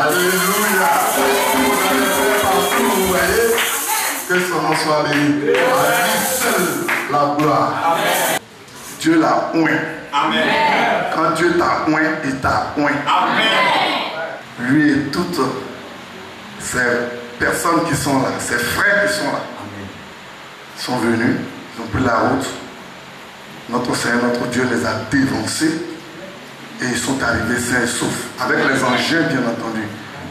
Alléluia. Vous allez faire partout, vous voyez. Que son nom soit béni. À lui seul la gloire. Amen. Dieu l'a oint. Amen. Quand Dieu t'a oint, il t'a oint. Amen. Lui et toutes ces personnes qui sont là, ces frères qui sont là, sont venus, ils ont pris la route. Notre Seigneur, notre Dieu les a dévancés et ils sont arrivés sains et saufs. Avec les engins, bien entendu.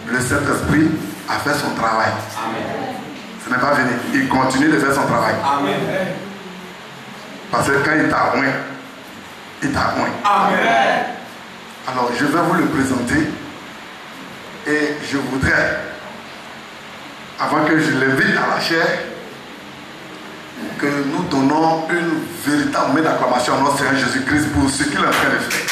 Le Saint-Esprit a fait son travail. Amen. Ce n'est pas fini. Il continue de faire son travail. Amen. Parce que quand il t'a oint, il t'a oint. Amen. Alors, je vais vous le présenter et je voudrais, avant que je l'invite à la chair, que nous donnons une véritable main d'acclamation à notre Seigneur Jésus-Christ pour ce qu'il est en train de faire.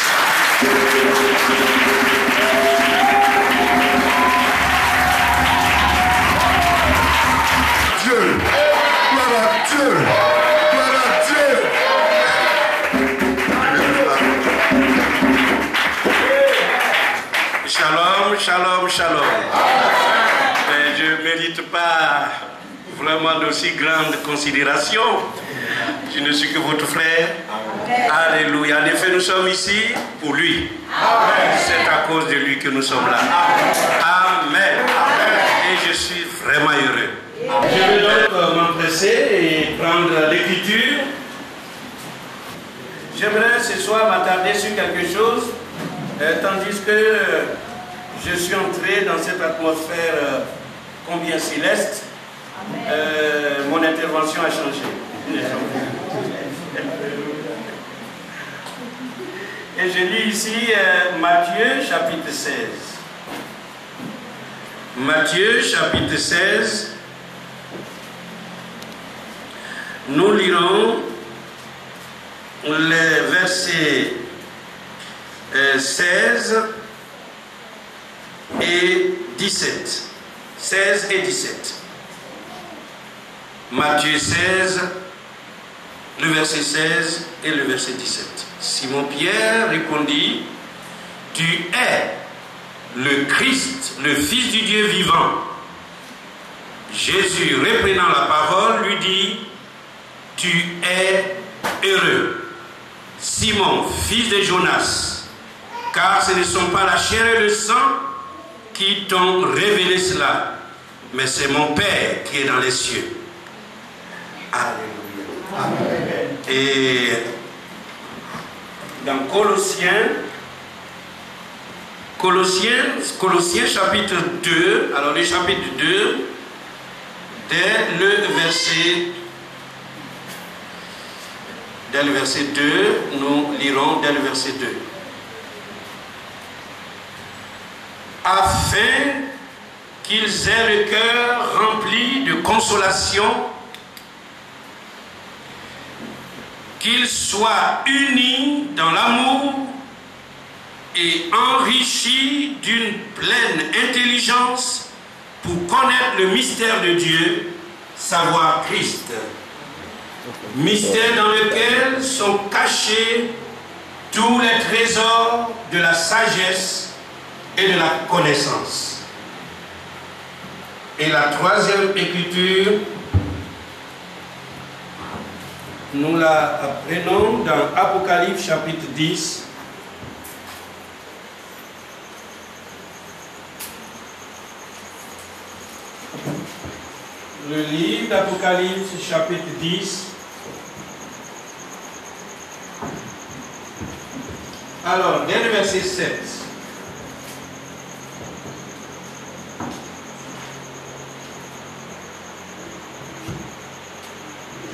Dieu, gloire à Dieu, gloire à Dieu. Shalom, shalom, shalom. Je ne mérite pas vraiment d'aussi grande considération. Je ne suis que votre frère. Alléluia. En effet, nous sommes ici pour lui. C'est à cause de lui que nous sommes là. Amen. Et je suis vraiment heureux. Je vais donc m'empresser et prendre l'écriture. J'aimerais ce soir m'attarder sur quelque chose, tandis que je suis entré dans cette atmosphère combien céleste. Mon intervention a changé. Et je lis ici Matthieu chapitre 16. Matthieu chapitre 16. Nous lirons les versets 16 et 17. 16 et 17. Matthieu 16, le verset 16 et le verset 17. Simon-Pierre répondit: Tu es le Christ, le Fils du Dieu vivant. Jésus, reprenant la parole, lui dit: Tu es heureux, Simon, fils de Jonas, car ce ne sont pas la chair et le sang qui t'ont révélé cela, mais c'est mon Père qui est dans les cieux. Alléluia. Amen. Et dans Colossiens chapitre 2, alors le chapitre 2, dès le verset 2, nous lirons dès le verset 2. Afin qu'ils aient le cœur rempli de consolation, qu'ils soient unis dans l'amour et enrichis d'une pleine intelligence pour connaître le mystère de Dieu, savoir Christ. Mystère dans lequel sont cachés tous les trésors de la sagesse et de la connaissance. Et la troisième écriture, nous la prenons dans Apocalypse chapitre 10. Le livre d'Apocalypse chapitre 10. Alors, dès le verset 7.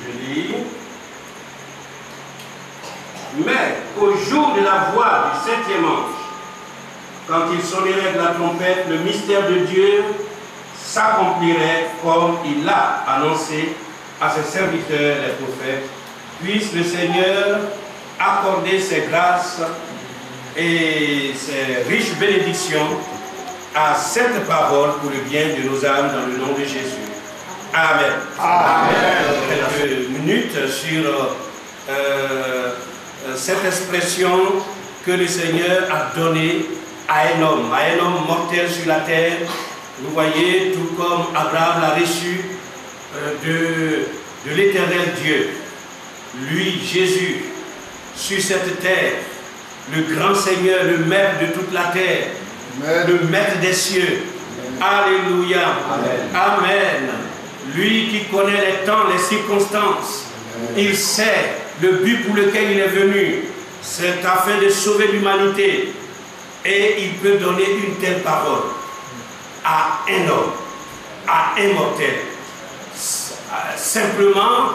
Je lis. Mais au jour de la voix du septième ange, quand il sonnerait de la trompette, le mystère de Dieu s'accomplirait comme il l'a annoncé à ses serviteurs les prophètes. Puisse le Seigneur accorder ses grâces et ses riches bénédictions à cette parole pour le bien de nos âmes dans le nom de Jésus. Amen. Amen. Quelques minutes sur cette expression que le Seigneur a donnée à un homme mortel sur la terre. Vous voyez, tout comme Abraham l'a reçu de l'éternel Dieu. Lui, Jésus, sur cette terre, le grand Seigneur, le maître de toute la terre, le maître des cieux. Alléluia. Amen. Lui qui connaît les temps, les circonstances. Il sait le but pour lequel il est venu. C'est afin de sauver l'humanité. Et il peut donner une telle parole à un homme, à un mortel. Simplement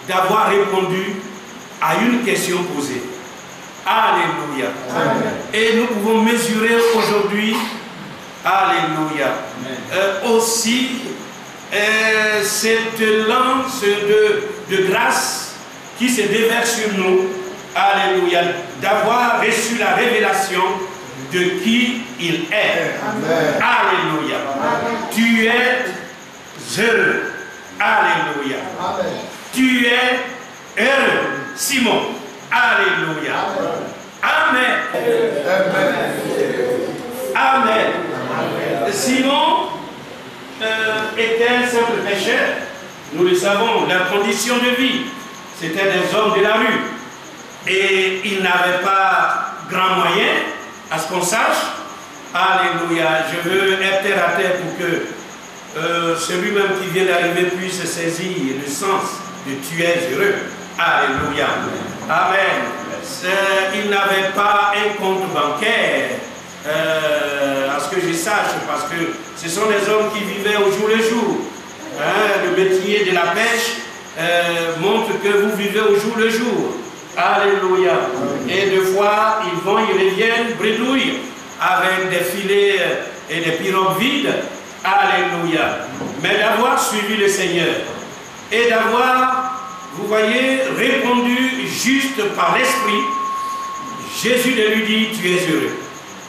d'avoir répondu à une question posée. Alléluia. Et nous pouvons mesurer aujourd'hui, alléluia, aussi cette lance de grâce qui se déverse sur nous, alléluia, d'avoir reçu la révélation de qui il est. Alléluia. Tu es heureux. Alléluia. Tu es heureux, Simon. Alléluia. Amen. Amen. Simon était un simple pécheur. Nous le savons, leur condition de vie, c'était des hommes de la rue. Et ils n'avaient pas grand moyen, à ce qu'on sache. Alléluia. Je veux être terre à terre pour que celui-même qui vient d'arriver puisse saisir le sens de tu es heureux. Alléluia. Amen. Il n'avait pas un compte bancaire, à ce que je sache, parce que ce sont des hommes qui vivaient au jour le jour. Le métier de la pêche montre que vous vivez au jour le jour. Alléluia. Et des fois, ils vont, ils reviennent, bredouillent, avec des filets et des pirogues vides. Alléluia. Mais d'avoir suivi le Seigneur et d'avoir, vous voyez, répondu juste par l'Esprit, Jésus de lui dit, tu es heureux.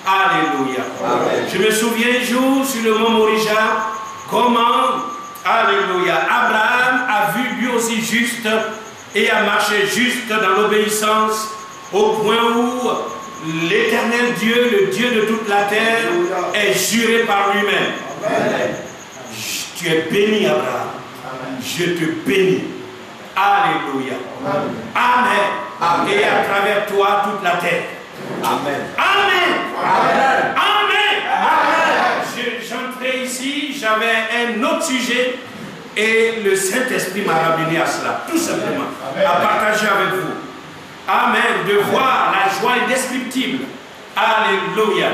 Alléluia. Amen. Je me souviens un jour sur le mont Morija, comment, alléluia, Abraham a vu lui aussi juste et a marché juste dans l'obéissance au point où l'éternel Dieu, le Dieu de toute la terre, est juré par lui-même. Tu es béni, Abraham. Je te bénis. Alléluia. Amen. Et à travers toi, toute la terre. Amen. Amen. Amen. J'entrais ici, j'avais un autre sujet et le Saint-Esprit m'a ramené à cela, tout simplement, à partager avec vous. Amen. De voir la joie indescriptible. Alléluia.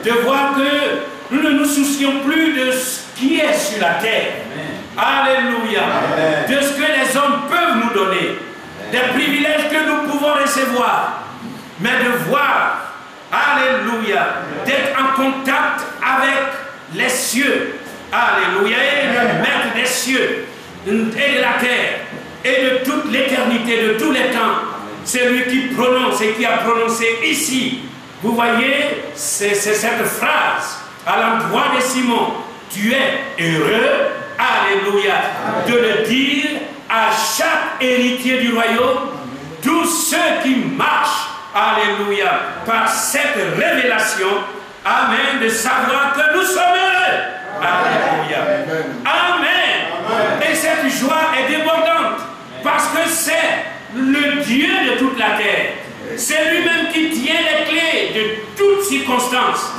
De voir que nous ne nous soucions plus de ce qui est sur la terre. Alléluia. De ce que les hommes peuvent nous donner. Des privilèges que nous pouvons recevoir. Mais de voir, alléluia, d'être en contact avec les cieux. Alléluia. Et le maître des cieux et de la terre et de toute l'éternité, de tous les temps. C'est lui qui prononce et qui a prononcé ici. Vous voyez, c'est cette phrase à l'endroit de Simon. Tu es heureux, alléluia, de le dire à chaque héritier du royaume, tous ceux qui marchent, alléluia, par cette révélation, amen, de savoir que nous sommes heureux. Alléluia. Amen. Et cette joie est débordante parce que c'est le Dieu de toute la terre. C'est lui-même qui tient les clés de toutes circonstances,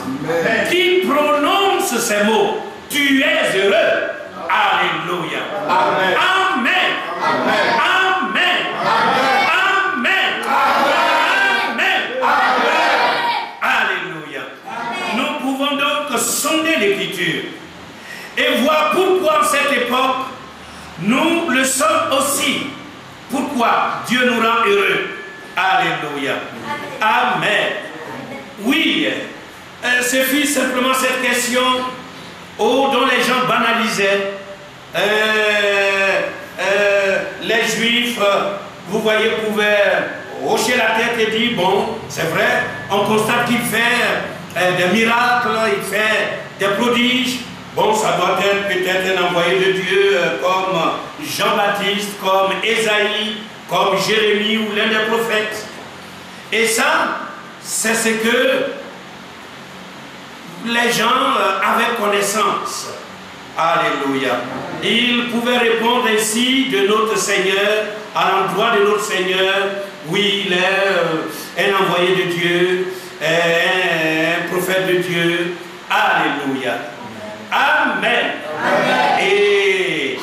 qui prononce ces mots. Tu es heureux. Alléluia. Amen. Amen. Amen. Amen. Amen. Amen. Alléluia. Nous pouvons donc sonder l'Écriture et voir pourquoi en cette époque nous le sommes aussi. Pourquoi Dieu nous rend heureux. Alléluia. Amen. Oui, ce fut simplement cette question dont les gens banalisaient. Les Juifs, vous voyez, pouvaient hocher la tête et dire, bon, c'est vrai, on constate qu'il fait des miracles, il fait des prodiges. Bon, ça doit être peut-être un envoyé de Dieu comme Jean-Baptiste, comme Ésaïe, comme Jérémie ou l'un des prophètes. Et ça, c'est ce que les gens avaient connaissance. Alléluia. Ils pouvaient répondre ainsi de notre Seigneur, à l'endroit de notre Seigneur. Oui, il est un envoyé de Dieu, un prophète de Dieu. Alléluia. Amen. Amen. Et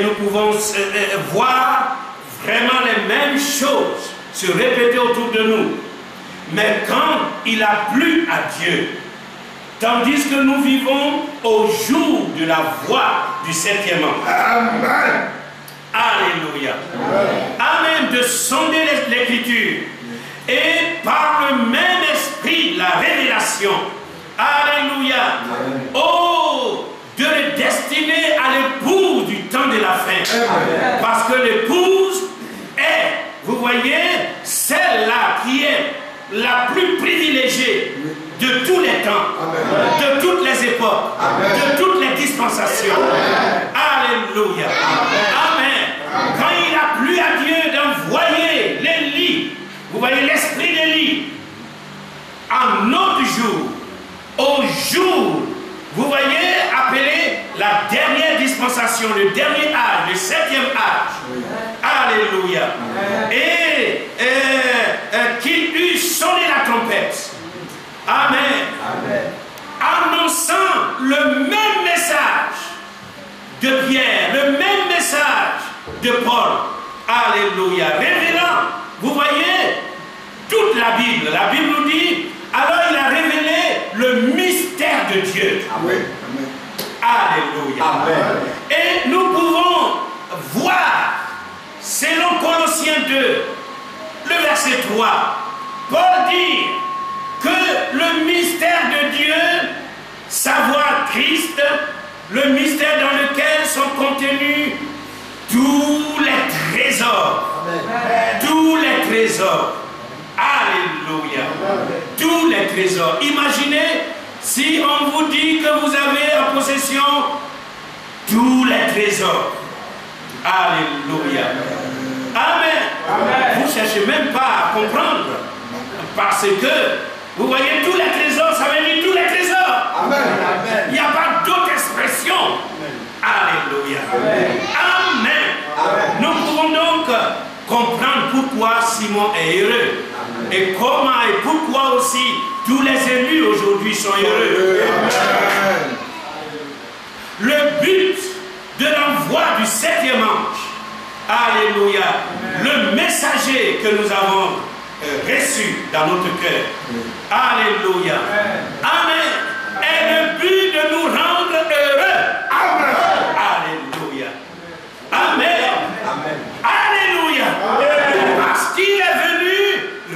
nous pouvons voir vraiment les mêmes choses se répéter autour de nous. Mais quand il a plu à Dieu, tandis que nous vivons au jour de la voix du 7e ange. Amen. Alléluia. Amen. De sonder l'écriture et par le même esprit la révélation. Alléluia. Oh, de le destiner à l'épouse du temps de la fin. Amen. Parce que l'épouse est, vous voyez, celle-là qui est la plus privilégiée de tous les temps, amen, de toutes les époques, amen, de toutes les dispensations. Amen. Alléluia. Amen. Quand il a plu à Dieu d'envoyer l'Élie, vous voyez l'esprit d'Élie, en notre jour, au jour, vous voyez, appelé la dernière dispensation, le dernier âge, le 7e âge. Alléluia. Et qu'il eût sonné la trompette. Amen. Amen. Annonçant le même message de Pierre, le même message de Paul. Alléluia. Révélant, vous voyez, toute la Bible. La Bible nous dit, alors il a révélé le mystère de Dieu. Amen. Alléluia. Amen. Et nous pouvons voir, selon Colossiens 2, le verset 3, Paul dit que le mystère de Dieu, savoir Christ, le mystère dans lequel sont contenus tous les trésors. Amen. Tous les trésors. Alléluia. Amen. Tous les trésors. Imaginez si on vous dit que vous avez en possession tous les trésors. Alléluia. Amen. Amen. Vous ne cherchez même pas à comprendre. Parce que, vous voyez, tous les trésors, ça veut dire tous les trésors. Amen. Amen. Il n'y a pas d'autre expression. Alléluia. Amen. Amen. Amen. Nous pouvons donc comprendre pourquoi Simon est heureux. Amen. Et comment et pourquoi aussi tous les élus aujourd'hui sont heureux. Amen. Le but de l'envoi du 7e ange, alléluia, le messager que nous avons reçu dans notre cœur, alléluia, amen, est le but de nous rendre heureux. Amen. Alléluia. Amen. Amen. Alléluia. Amen. Parce qu'il est venu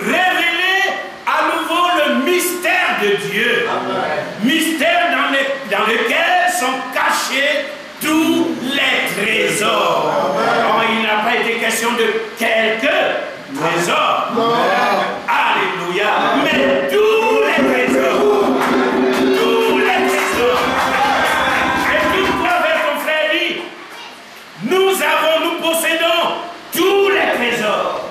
révéler à nouveau le mystère de Dieu. Amen. Mystère dans lequel sont cachés tous les trésors. Oh, il n'a pas été question de quelques trésors. Alléluia. Mais tous les trésors. Tous les trésors. Et tout quoi avec ton frère dit, nous possédons tous les trésors.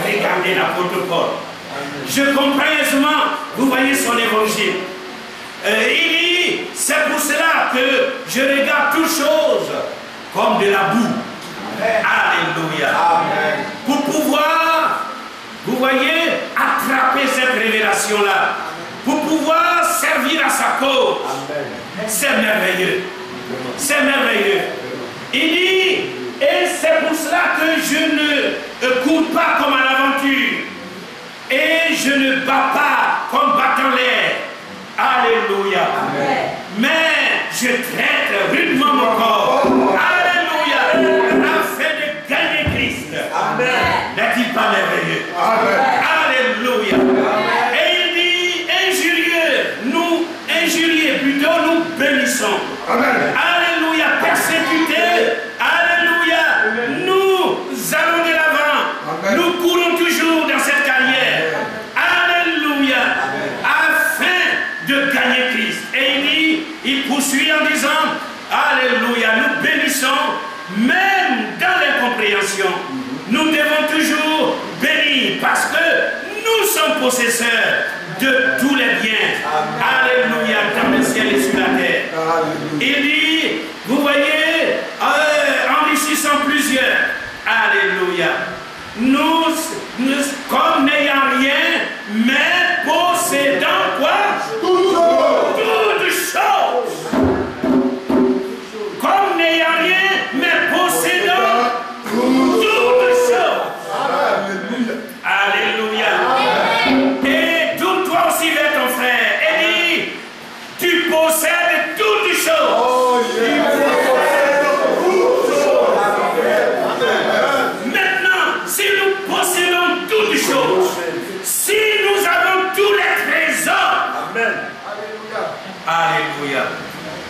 Regardez l'apôtre Paul. Je comprends aisément, vous voyez son évangile. Il dit, c'est pour cela que je regarde toutes choses comme de la boue. Alléluia. Amen. Pour pouvoir, vous voyez, attraper cette révélation-là. Pour pouvoir servir à sa cause. C'est merveilleux. C'est merveilleux. Il dit, et c'est pour cela que je ne cours pas comme à l'aventure. Et je ne bats pas comme battant l'air. Alléluia. Amen. Mais je traite rudement mon corps. Alléluia. Afin de gagner Christ. Amen. N'est-il pas merveilleux? Amen. Alléluia. Amen. Et il dit, injurieux plutôt, nous bénissons. Amen. Alléluia. Persécutés. Alléluia. Nous allons de l'avant. Nous courons toujours dans cette carrière. Alléluia. Afin de gagner Christ. Et il poursuit en disant, Alléluia. Nous bénissons, même dans l'incompréhension. Nous devons toujours bénir parce que nous sommes possesseurs de tous les biens. Alléluia, dans le ciel et sur la terre. Il dit, vous voyez, enrichissant plusieurs. Alléluia. Nous comme n'ayant rien, mais possédant quoi? Toutes choses. Comme n'ayant rien, mais possédant toutes choses. Alléluia. Et tourne toi aussi vers ton frère et dis, tu possèdes toutes choses. Maintenant, si nous possédons toutes choses, si nous avons tous les trésors, Amen. Alléluia.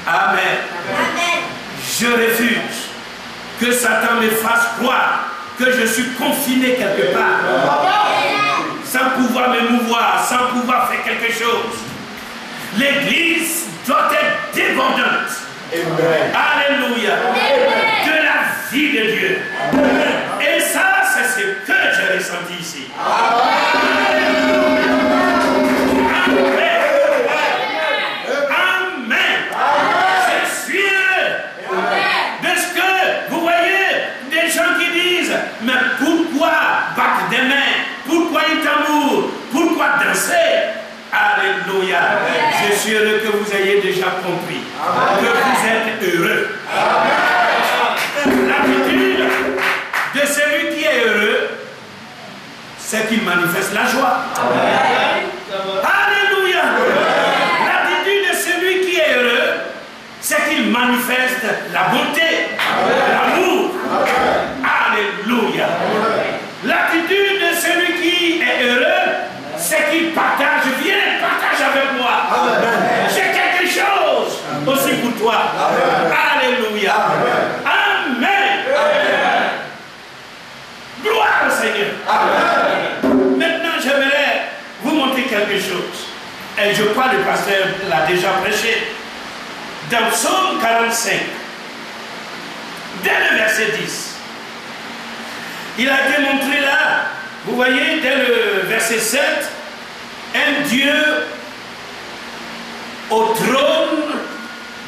Amen. Amen. Je refuse que Satan me fasse croire que je suis confiné quelque part, sans pouvoir me mouvoir, sans pouvoir faire quelque chose. L'église doit être débordante. Amen. Alléluia. Amen. De la vie de Dieu. Amen. Et ça, c'est ce que j'ai ressenti ici. Amen. Mais pourquoi battre des mains? Pourquoi un tambour? Pourquoi danser? Alléluia. Amen. Je suis heureux que vous ayez déjà compris. Amen. Que vous êtes heureux. L'attitude de celui qui est heureux, c'est qu'il manifeste la joie. Amen. Alléluia. L'attitude de celui qui est heureux, c'est qu'il manifeste la bonté, l'amour. Alléluia. L'attitude de celui qui est heureux, c'est qu'il partage. Viens, partage avec moi. J'ai quelque chose aussi pour toi. Alléluia. Amen. Gloire au Seigneur. Maintenant, j'aimerais vous montrer quelque chose. Et je crois que le pasteur l'a déjà prêché. Dans Psaume 45, dès le verset 10, il a été montré là, vous voyez, dès le verset 7, un Dieu au trône,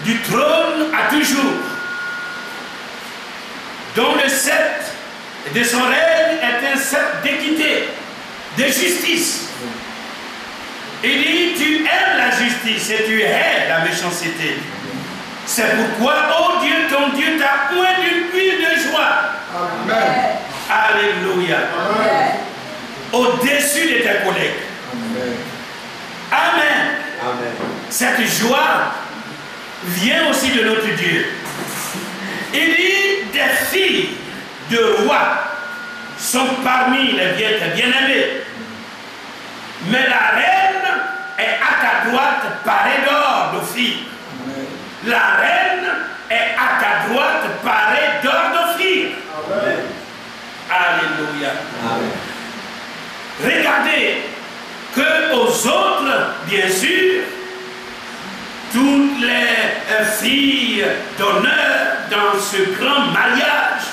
du trône à toujours, dont le sceptre de son règne est un sceptre d'équité, de justice. Il dit, tu aimes la justice et tu hais la méchanceté. C'est pourquoi, oh Dieu, ton Dieu t'a oint d'une huile de joie. Amen. Alléluia. Au-dessus de tes collègues. Amen. Amen. Amen. Cette joie vient aussi de notre Dieu. Il dit, des filles de rois sont parmi les bien-aimés. Mais la reine est à ta droite, parée d'or d'Ophir. La reine est à ta droite, parée d'or d'Ophir. Alléluia. Amen. Regardez que aux autres, bien sûr, toutes les filles d'honneur dans ce grand mariage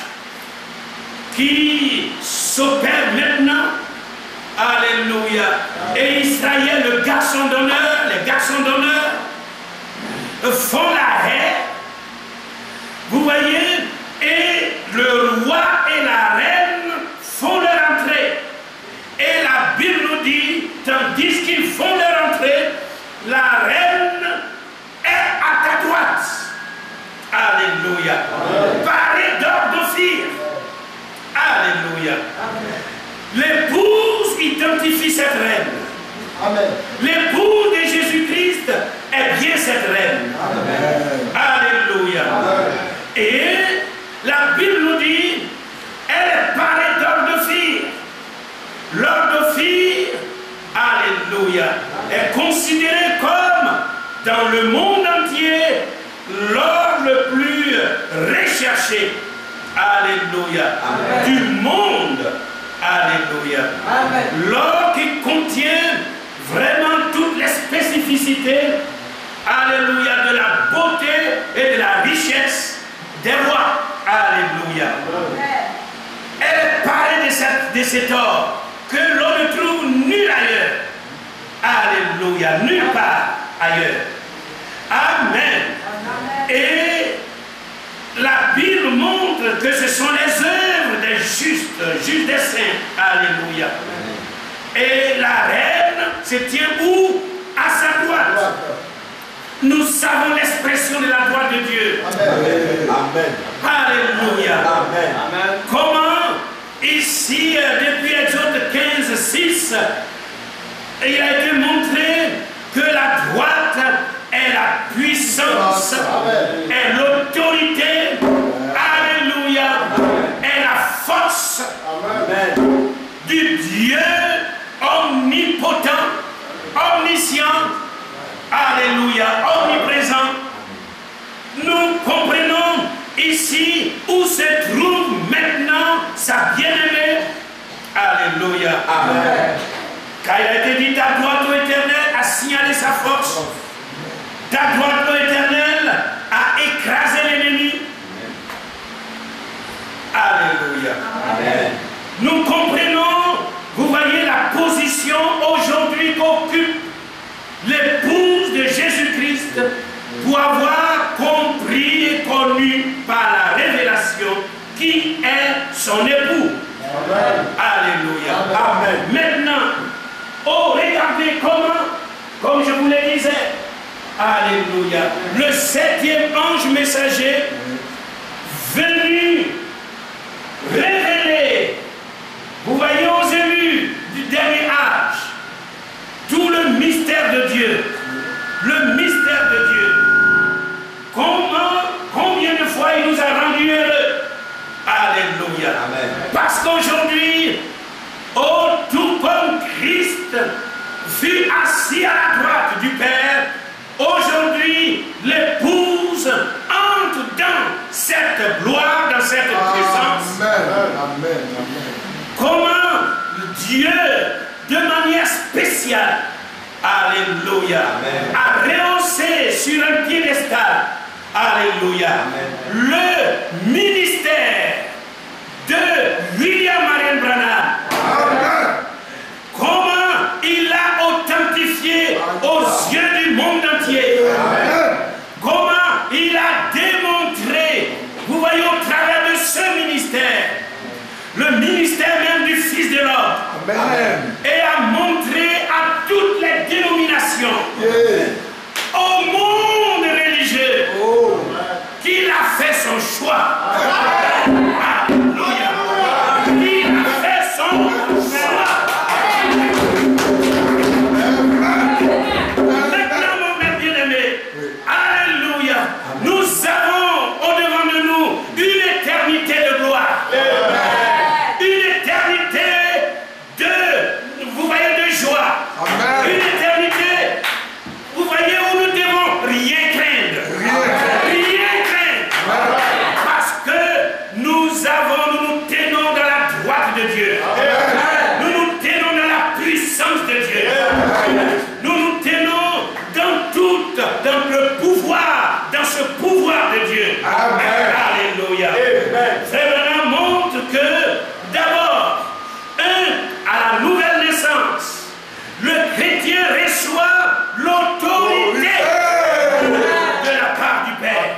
qui s'opère maintenant. Alléluia. Et Israël, le garçon d'honneur, les garçons d'honneur font la haie. Vous voyez, et le roi et la reine font leur entrée. Et la Bible nous dit, tandis qu'ils font leur entrée, la reine est à ta droite. Alléluia. Parée d'or d'Ophir. Alléluia. L'épouse identifie cette reine. L'époux de Jésus-Christ est bien cette reine. Amen. Alléluia. Amen. Et la Bible nous dit, elle est parée d'or d'Ophir. L'or d'Ophir, alléluia, est considéré comme, dans le monde entier, l'or le plus recherché. Alléluia. Amen. Du monde. Alléluia. L'or qui contient vraiment toutes les spécificités, alléluia, de la beauté et de la richesse des rois. Alléluia. Elle est parée de cet or que l'on ne trouve nulle ailleurs. Alléluia, nulle part ailleurs. Amen. Et la Bible montre que ce sont les œuvres des justes des saints. Alléluia. Et la reine se tient où? À sa droite. Nous savons l'expression de la droite de Dieu. Amen. Alléluia. Amen. Comment ici, depuis Exode 15, 6, il a été montré que la droite est la puissance, est l'autorité, alléluia, est la force du Dieu omnipotent, omniscient, alléluia, omniprésent. Nous comprenons ici où se trouve maintenant sa bien-aimée. Alléluia. Amen. Car il a été dit, ta droite, ô Éternel, a signalé sa force. Ta droite, ô Éternel, a écrasé l'ennemi. Alléluia. Amen. Nous comprenons, vous voyez la position aujourd'hui qu'occupe l'épouse de Jésus-Christ pour avoir compris et connu par la révélation qui est son époux. Amen. Alléluia. Amen. Maintenant, oh, regardez comment, comme je vous le disais, alléluia, le 7e ange messager venu révéler, vous voyez aux élus du dernier âge, tout le mystère de Dieu, le mystère de Dieu. Combien de fois il nous a rendus heureux. Alléluia. Amen. Parce qu'aujourd'hui, oh, tout comme Christ fut assis à la droite du Père, aujourd'hui, l'épouse entre dans cette gloire, dans cette présence. Amen. Amen. Comment Dieu, de manière spéciale, alléluia, a rehaussé sur un piédestal, alléluia, le ministère de William Marion Branham. Amen. Comment il l'a authentifié aux yeux du monde entier. Amen. Comment il a démontré, vous voyez, au travers de ce ministère, le ministère même du Fils de l'homme. Amen. Et a montré à toutes les dénominations, au monde religieux, qu'il a fait son choix. Alléluia. Il a fait son choix. Maintenant, mon bien-aimé, alléluia, nous avons au-devant de nous une éternité de gloire. Une éternité de, vous voyez, de joie. Une éternité, vous voyez, où nous devons rien craindre. Rien craindre. Parce que nous nous tenons dans la droite de Dieu. Nous nous tenons dans la puissance de Dieu. Nous nous tenons dans le pouvoir, dans ce pouvoir de Dieu. Amen. Alléluia. Frère montre que d'abord, à la nouvelle naissance, le chrétien reçoit l'autorité de la part du Père.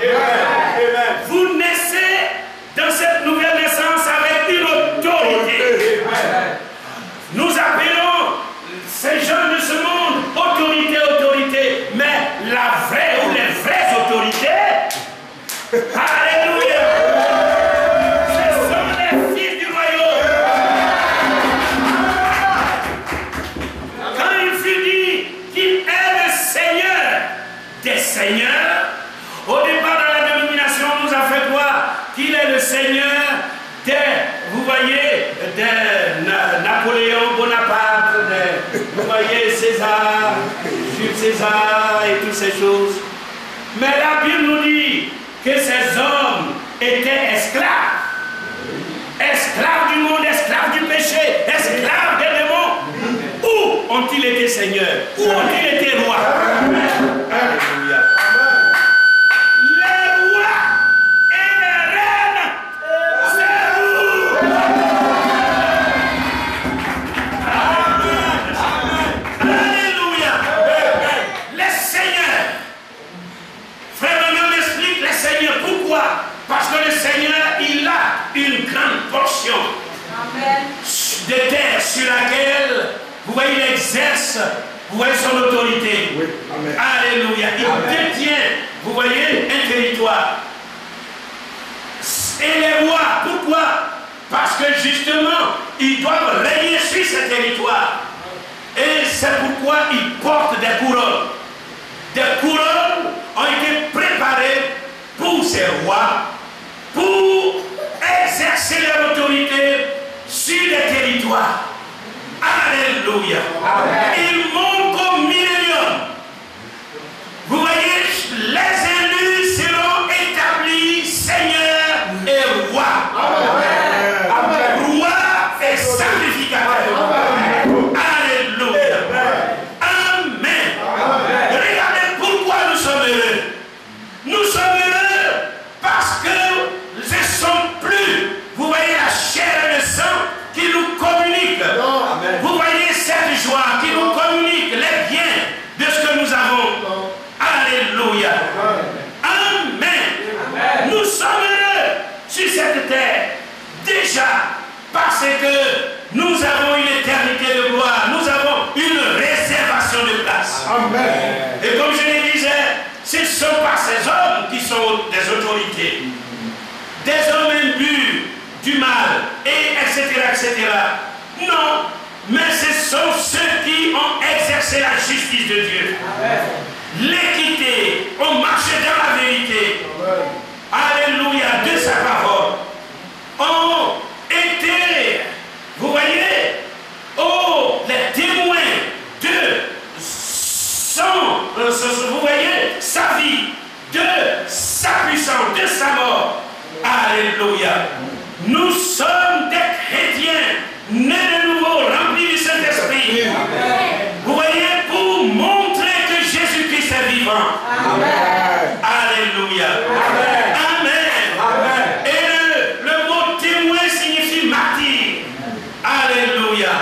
Vous naissez dans cette nouvelle naissance avec une autorité. Nous appelons ces gens de ce monde autorité, mais la vraie ou les vraies autorités, alléluia, ce sont les fils du royaume. Quand il fut dit qu'il est le Seigneur des seigneurs, au départ dans la dénomination, on nous a fait croire qu'il est le Seigneur des, vous voyez, de Napoléon Bonaparte, vous voyez, César, Jules César et toutes ces choses. Mais la Bible nous dit que ces hommes étaient esclaves. Esclaves du monde, esclaves du péché, esclaves des démons. Où ont-ils été seigneurs? Où ont-ils été rois? Alléluia. voyez son autorité. Oui. Amen. Alléluia. Il détient, vous voyez, un territoire. Et les rois, pourquoi? Parce que justement, ils doivent régner sur ce territoire. Et c'est pourquoi ils portent des couronnes. Des couronnes ont été préparées pour ces rois, pour exercer leur autorité sur les territoires. Alléluia. Ils montent au millénium. Vous voyez, les élus seront établis seigneurs et rois. Rois et sacrificateurs. Alléluia. Amen. Regardez pourquoi nous sommes heureux. Nous sommes heureux parce que ce ne sont plus, vous voyez, la chair et le sang qui nous communiquent. Vous voyez cette joie qui nous communique les biens de ce que nous avons. Alléluia. Amen. Nous sommes heureux sur cette terre. Déjà parce que nous avons une éternité de gloire. Nous avons une réservation de place. Amen. Et comme je le disais, ce ne sont pas ces hommes qui sont des autorités. Des hommes imbus du mal, et etc. Non, mais ce sont ceux qui ont exercé la justice de Dieu. L'équité, ont marché dans la vérité. Alléluia, de sa parole. Ont été, vous voyez, les témoins de vous voyez, sa vie, de sa puissance, de sa mort. Alléluia. Nous sommes des chrétiens, nés de nouveau, remplis du Saint-Esprit. Vous voyez, pour montrer que Jésus-Christ est vivant. Amen. Alléluia. Amen. Amen. Amen. Et le mot témoin signifie martyr. Alléluia.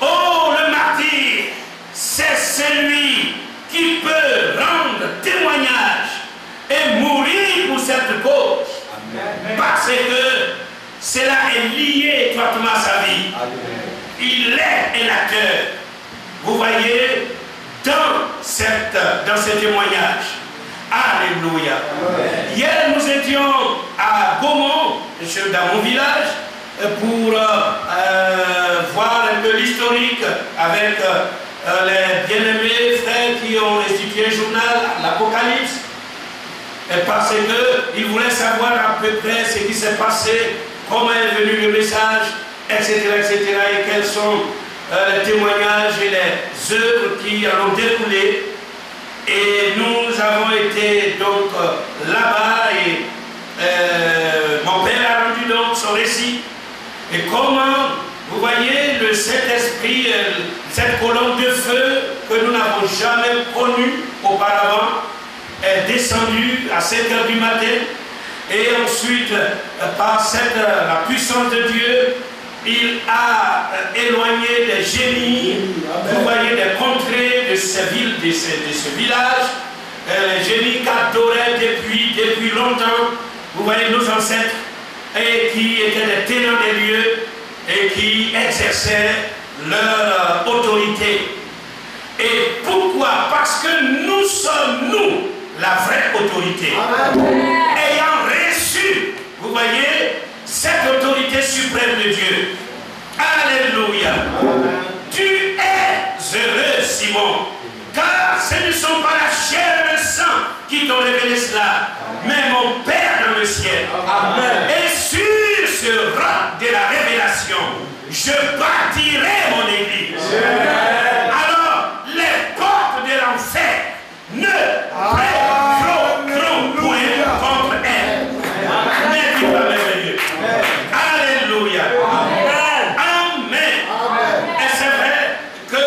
Oh, le martyr, c'est celui qui peut rendre témoignage et mourir pour cette cause. Amen. Parce que cela est lié étroitement à sa vie. Il est un acteur. Vous voyez, dans ce témoignage. Alléluia. Hier, nous étions à Gaumont, dans mon village, pour voir un peu l'historique avec les bien-aimés frères qui ont institué un journal, l'Apocalypse. Parce qu'ils voulaient savoir à peu près ce qui s'est passé, comment est venu le message, etc. et quels sont les témoignages et les œuvres qui en ont découlé. Et nous avons été donc là-bas et mon père a rendu donc son récit. Et comment, vous voyez, le Saint-Esprit, cette colonne de feu que nous n'avons jamais connue auparavant, est descendu à 7 h du matin et ensuite par la puissance de Dieu il a éloigné des génies, vous voyez, des contrées de ce village, les génies qu'adoraient depuis longtemps, vous voyez, nos ancêtres, et qui étaient des ténors des lieux et qui exerçaient leur autorité. Et pourquoi? Parce que nous sommes, nous, la vraie autorité. Ayant reçu, vous voyez, cette autorité suprême de Dieu. Alléluia. Tu es heureux, Simon, car ce ne sont pas la chair et le sang qui t'ont révélé cela, mais mon Père dans le ciel. Amen. Et sur ce roc de la révélation, je bâtirai mon église. Alors, les portes de l'enfer ne prévaudront point contre elle. N'est-il pas merveilleux? Alléluia. Amen. Amen. Et c'est vrai que,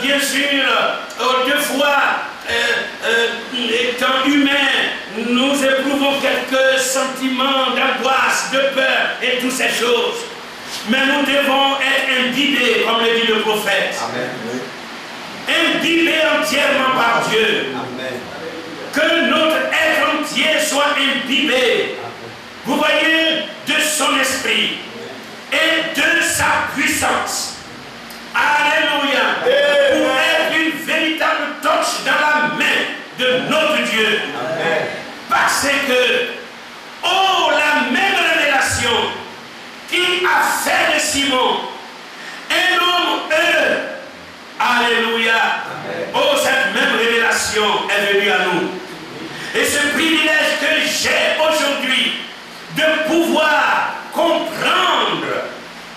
bien sûr, deux fois, étant humains, nous éprouvons quelques sentiments d'angoisse, de peur et toutes ces choses. Mais nous devons être imbibés, comme le dit le prophète. Amen. Imbibés entièrement par Dieu. Amen. Que notre être entier soit imbibé, vous voyez, de son esprit et de sa puissance. Alléluia. Pour être une Dieu. Parce que, oh, la même révélation qui a fait de Simon un homme heureux. Alléluia. Oh, cette même révélation est venue à nous. Et ce privilège que j'ai aujourd'hui de pouvoir comprendre,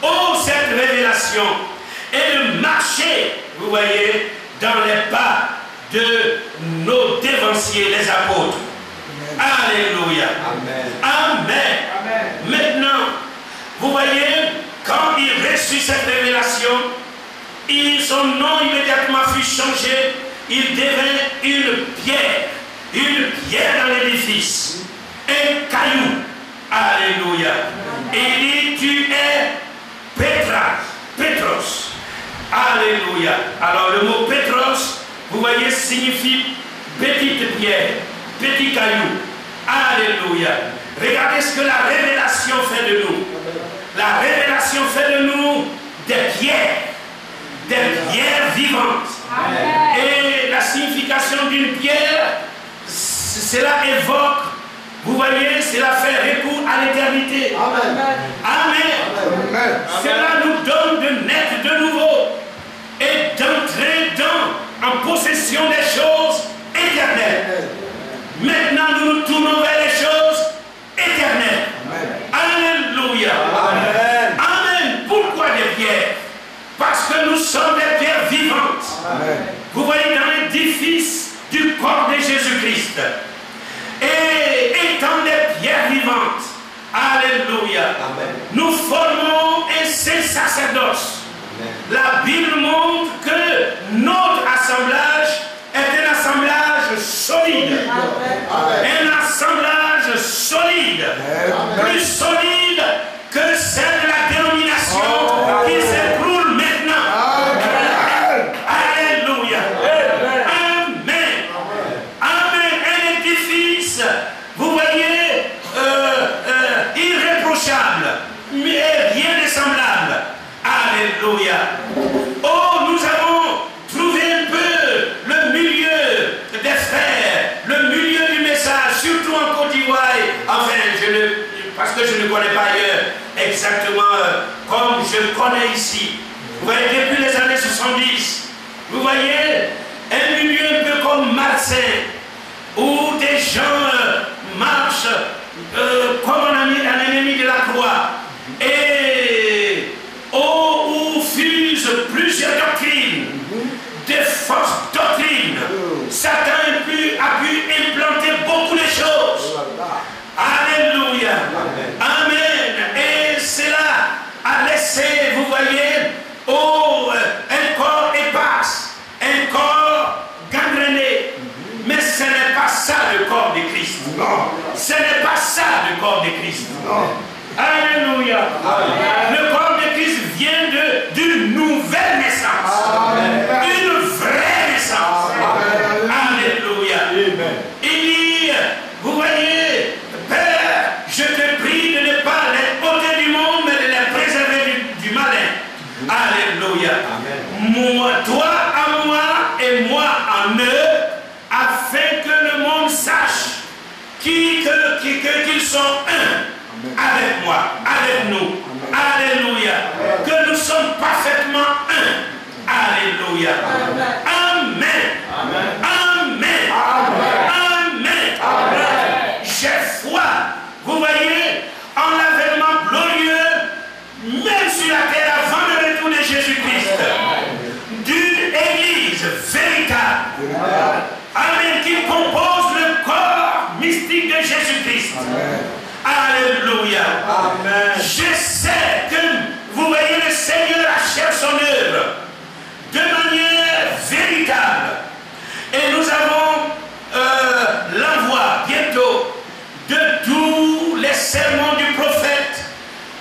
oh, cette révélation et de marcher, vous voyez, dans les pas de nos dévanciers, les apôtres. Alléluia. Amen. Maintenant, vous voyez, quand il reçut cette révélation, son nom immédiatement fut changé. Il devint une pierre dans l'édifice, un caillou. Alléluia. Et il dit, tu es Pétros. Alléluia. Alors le mot Pétros, vous voyez, signifie petite pierre, petit caillou. Alléluia. Regardez ce que la révélation fait de nous. La révélation fait de nous des pierres vivantes. Amen. Et la signification d'une pierre, cela évoque, vous voyez, cela fait recours à l'éternité. Amen. Cela nous donne de naître de nouveau et d'entrer en possession des choses éternelles. Maintenant, nous nous tournons vers les choses éternelles. Alléluia. Amen. Pourquoi des pierres? Parce que nous sommes des pierres vivantes. Amen. Vous voyez, dans l'édifice du corps de Jésus-Christ. Et étant des pierres vivantes, alléluia, amen, nous formons un saint sacerdoce. Amen. La Bible montre que notre assemblage est un assemblage solide. Amen. Un assemblage solide. Amen. Plus solide que celle de la dénomination qui s'écroule maintenant. Amen. Alléluia. Amen. Amen. Un édifice, vous voyez, irréprochable, mais rien de semblable. Alléluia. Oh, nous avons trouvé un peu le milieu des frères, le milieu du message, surtout en Côte d'Ivoire. Enfin, parce que je ne connais pas ailleurs exactement comme je connais ici. Vous voyez, depuis les années 70, vous voyez, un milieu un peu comme Marseille, où des gens marchent comme un ennemi de la croix, et où fusent plusieurs doctrines, des fausses doctrines. Satan a pu implanter beaucoup de choses. Alléluia. Amen. Et cela a laissé, vous voyez, un corps éparse, un corps gangréné. Mais ce n'est pas ça le corps de Christ. Non. Ce n'est pas ça le corps de Christ. Non. Alléluia. Amen. Le corps de Christ vient d'une nouvelle naissance. Amen. Une vraie naissance. Amen. Alléluia. Amen. Il dit, vous voyez, Père, je te prie de ne pas les ôter du monde, mais de les préserver du malin. Alléluia. Amen. Moi, toi en moi et moi en eux, afin que le monde sache qu'ils sont un. Avec moi, avec nous. Alléluia. Que nous sommes parfaitement un. Alléluia. Amen. Amen. Amen. J'ai foi, vous voyez, en l'avènement glorieux, même sur la terre avant le retour de Jésus-Christ, d'une église véritable. Amen. Qui compose le corps mystique de Jésus-Christ. Alléluia. Amen. Je sais que, vous voyez, le Seigneur achève son œuvre de manière véritable. Et nous avons l'envoi bientôt de tous les sermons du prophète,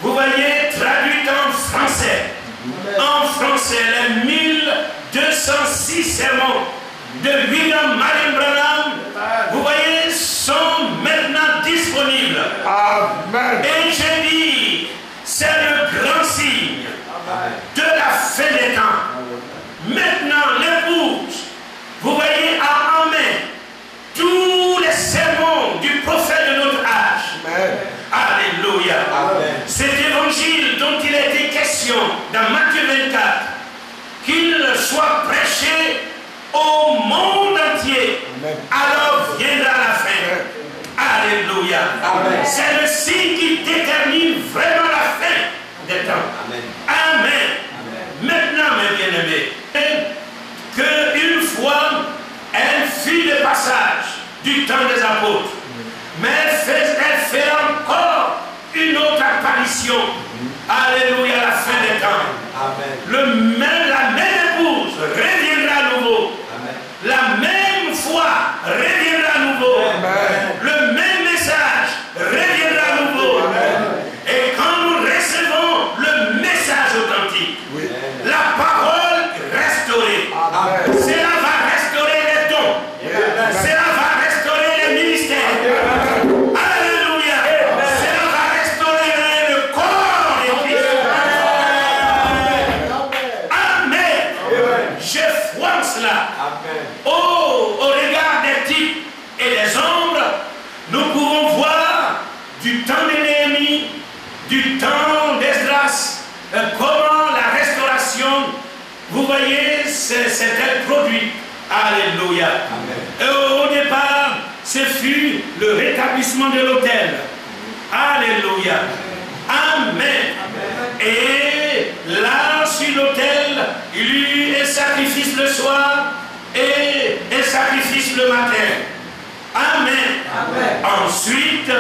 vous voyez, traduits en français. En français, les 1206 sermons de William Marion Branham, vous voyez, sont maintenant disponibles. Amen. Et je dis, c'est le grand signe de la fin des temps. Maintenant, l'épouse, vous voyez, a en main tous alors viendra la fin. Alléluia. C'est le signe qui détermine vraiment la fin des temps. Amen. Maintenant, mes bien-aimés, qu'une fois, elle fit le passage du temps des apôtres, mais elle fait encore une autre apparition. Alléluia, la fin des temps. La même épouse reviendra à nouveau. La même foi reviendra à nouveau. Le même message reviendra à nouveau. Et quand nous recevons le message authentique, la parole restaurée, cela va restaurer les dons. Cela va restaurer les ministères. Alléluia. Cela va restaurer le corps de Christ. Amen. Je vois cela. Oh, au regard des types et des ombres, nous pouvons voir du temps de Néhémie, du temps d'Esdras, comment la restauration, vous voyez, s'est-elle produite. Alléluia. Au départ, ce fut le rétablissement de l'autel. Alléluia. Amen. Et là, sur l'autel, il y eut un sacrifice le soir et un sacrifice le matin. Amen. Ensuite,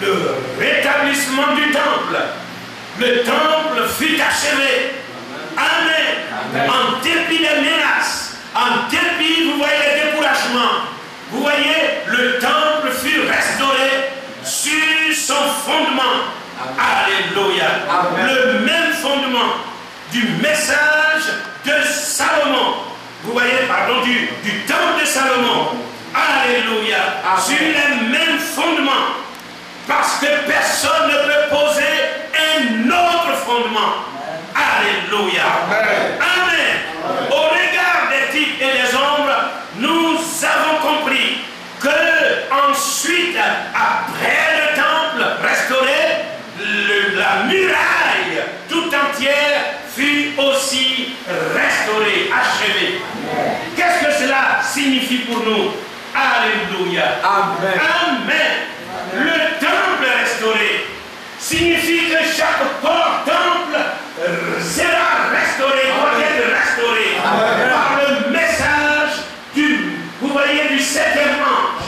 le rétablissement du temple. Le temple fut achevé. Amen. En dépit des menaces, en dépit, vous voyez, les découragements, vous voyez, le temple fut restauré sur son fondement. Alléluia. Le même fondement du message de Salomon. Vous voyez, pardon, du temple de Salomon. Alléluia. Sur les mêmes fondements. Parce que personne ne peut poser un autre fondement. Alléluia. Amen. Au regard des types et des ombres, nous avons compris que ensuite, après le temple restauré, la muraille tout entière fut aussi restaurée, achevée. Qu'est-ce que cela signifie pour nous? Alléluia. Amen. Amen. Le temple restauré signifie que chaque corps temple sera restauré, doit être restauré par le message vous voyez, du 7e ange.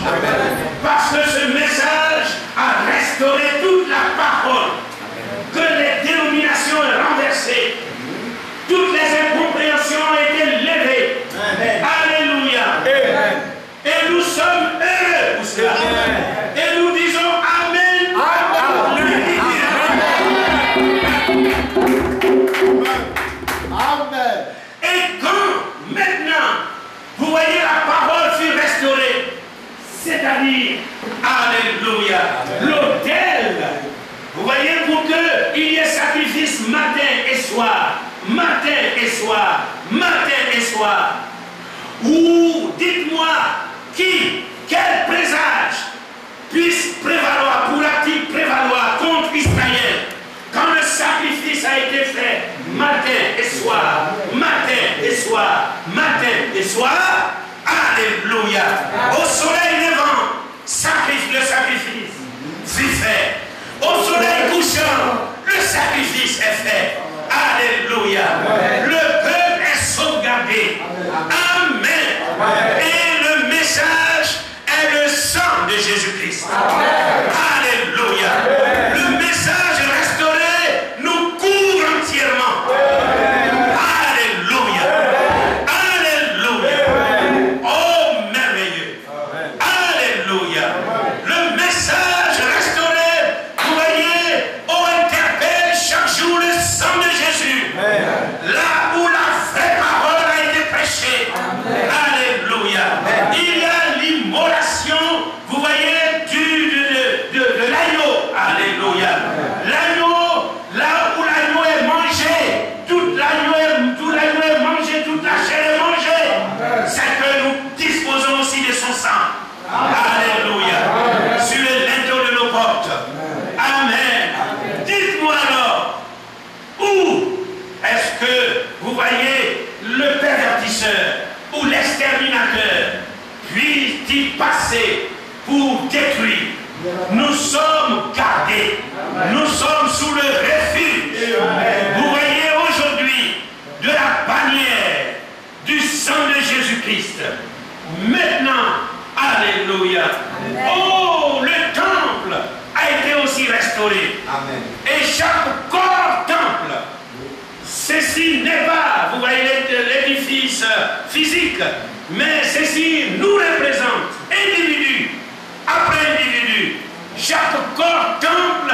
Parce que ce message a restauré toute la parole, que les dénominations ont renversées, toutes les incompréhensions ont été levées. Alléluia. Et nous sommes heureux pour cela. Et nous disons Amen. Amen. Et quand maintenant, vous voyez, la parole fut restaurée, c'est-à-dire, Alléluia, l'autel, vous voyez, pour qu'il y ait sacrifice matin et soir, matin et soir, matin et soir. Ou dites-moi, quel présage puisse prévaloir, pourra-t-il prévaloir contre Israël quand le sacrifice a été fait matin et soir, matin et soir, matin et soir? Alléluia. Au soleil levant, le sacrifice fut fait. Au soleil couchant, le sacrifice est fait. Alléluia. Le peuple est sauvegardé. Amen. Et le message est le sang de Jésus-Christ. Alléluia. Le message restauré nous couvre entièrement. Alléluia. Alléluia. Oh, merveilleux. Alléluia. Le message restauré, vous voyez, on interpelle chaque jour le sang de Jésus. Là où la vraie parole a été prêchée. Alléluia. Il y a l'immolation, vous voyez, de l'agneau. Alléluia. L'agneau, là où l'agneau est mangé, tout l'agneau est mangé, toute la chair est mangée. C'est que nous disposons aussi de son sang. Alléluia. Sur les linteaux de nos portes. Amen. Dites-moi alors, où est-ce que vous voyez le pervertisseur ou l'exterminateur puisse-t-il passaient pour détruire. Nous sommes gardés. Nous sommes sous le refuge. Vous voyez aujourd'hui de la bannière du sang de Jésus-Christ. Maintenant, alléluia. Oh, le temple a été aussi restauré. Amen. Et chaque corps temple, ceci n'est pas, vous voyez, l'édifice physique, mais ceci nous représente, individu après individu. Chaque corps temple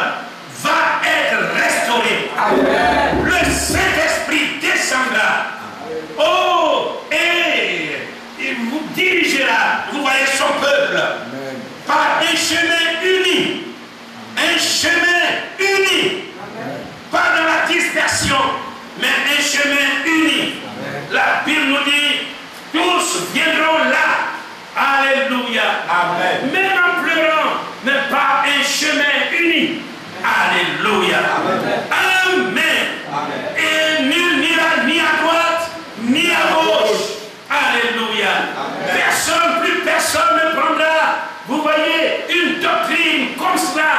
va être restauré. Amen. Le Saint-Esprit descendra. Oh, et il vous dirigera, vous voyez, son peuple. Amen. Par un chemin uni. Un chemin uni. Amen. Pas dans la dispersion, mais un chemin uni. Amen. La Bible nous dit, tous viendront là. Alléluia. Amen. Même en pleurant, mais par un chemin uni. Alléluia. Amen. Amen. Amen. Et nul n'ira ni à droite, ni à gauche. Alléluia. Amen. Plus personne ne prendra, vous voyez, une doctrine comme cela,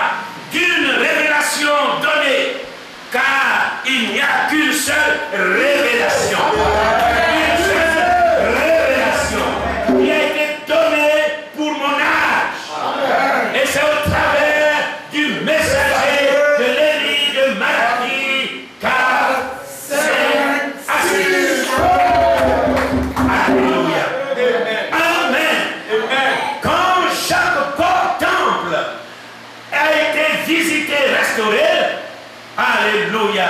d'une révélation donnée. Car il n'y a qu'une seule révélation. Une seule révélation qui a été donnée pour mon âge. Et c'est au travers du messager de l'Élie de Malachi, car c'est assis. Alléluia. Amen. Quand chaque corps temple a été visité, restauré, alléluia.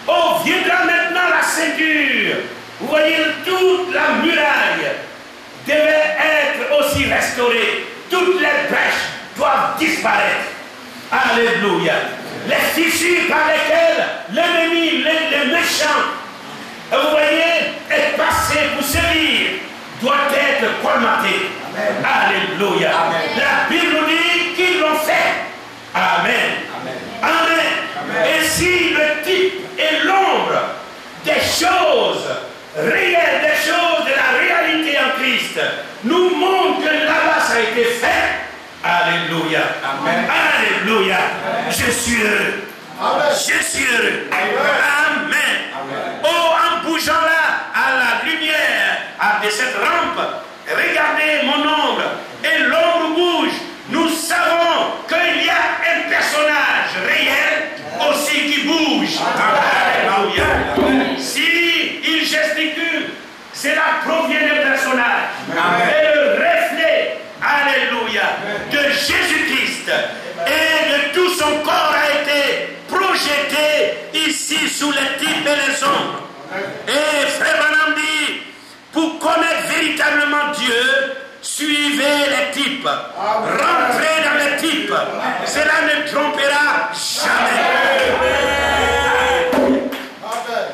Oh, viendra maintenant la ceinture. Vous voyez, toute la muraille devait être aussi restaurée. Toutes les brèches doivent disparaître. Alléluia. Les fissures par lesquelles l'ennemi, les méchants, vous voyez, est passé pour sévir, doit être colmaté. Alléluia. Amen. La Bible nous dit qu'ils l'ont fait. Amen. Amen. Et si le type et l'ombre des choses réelles, des choses de la réalité en Christ nous montrent que là-bas ça a été fait. Alléluia. Amen. Alléluia. Amen. Je suis heureux. Amen. Je suis heureux. Amen. Amen. Oh, en bougeant là à la lumière de cette rampe, regardez mon ombre et l'ombre bouge. Nous savons qu'il y a un personnage réel aussi qui bouge. Alléluia. Si il gesticule, cela provient d'un personnage. Amen. Et le reflet, alléluia, de Jésus-Christ et de tout son corps a été projeté ici sous les types et les ombres. Et Frère Branham dit, pour connaître véritablement Dieu, suivez les types, rentrez dans les types, cela ne trompera jamais.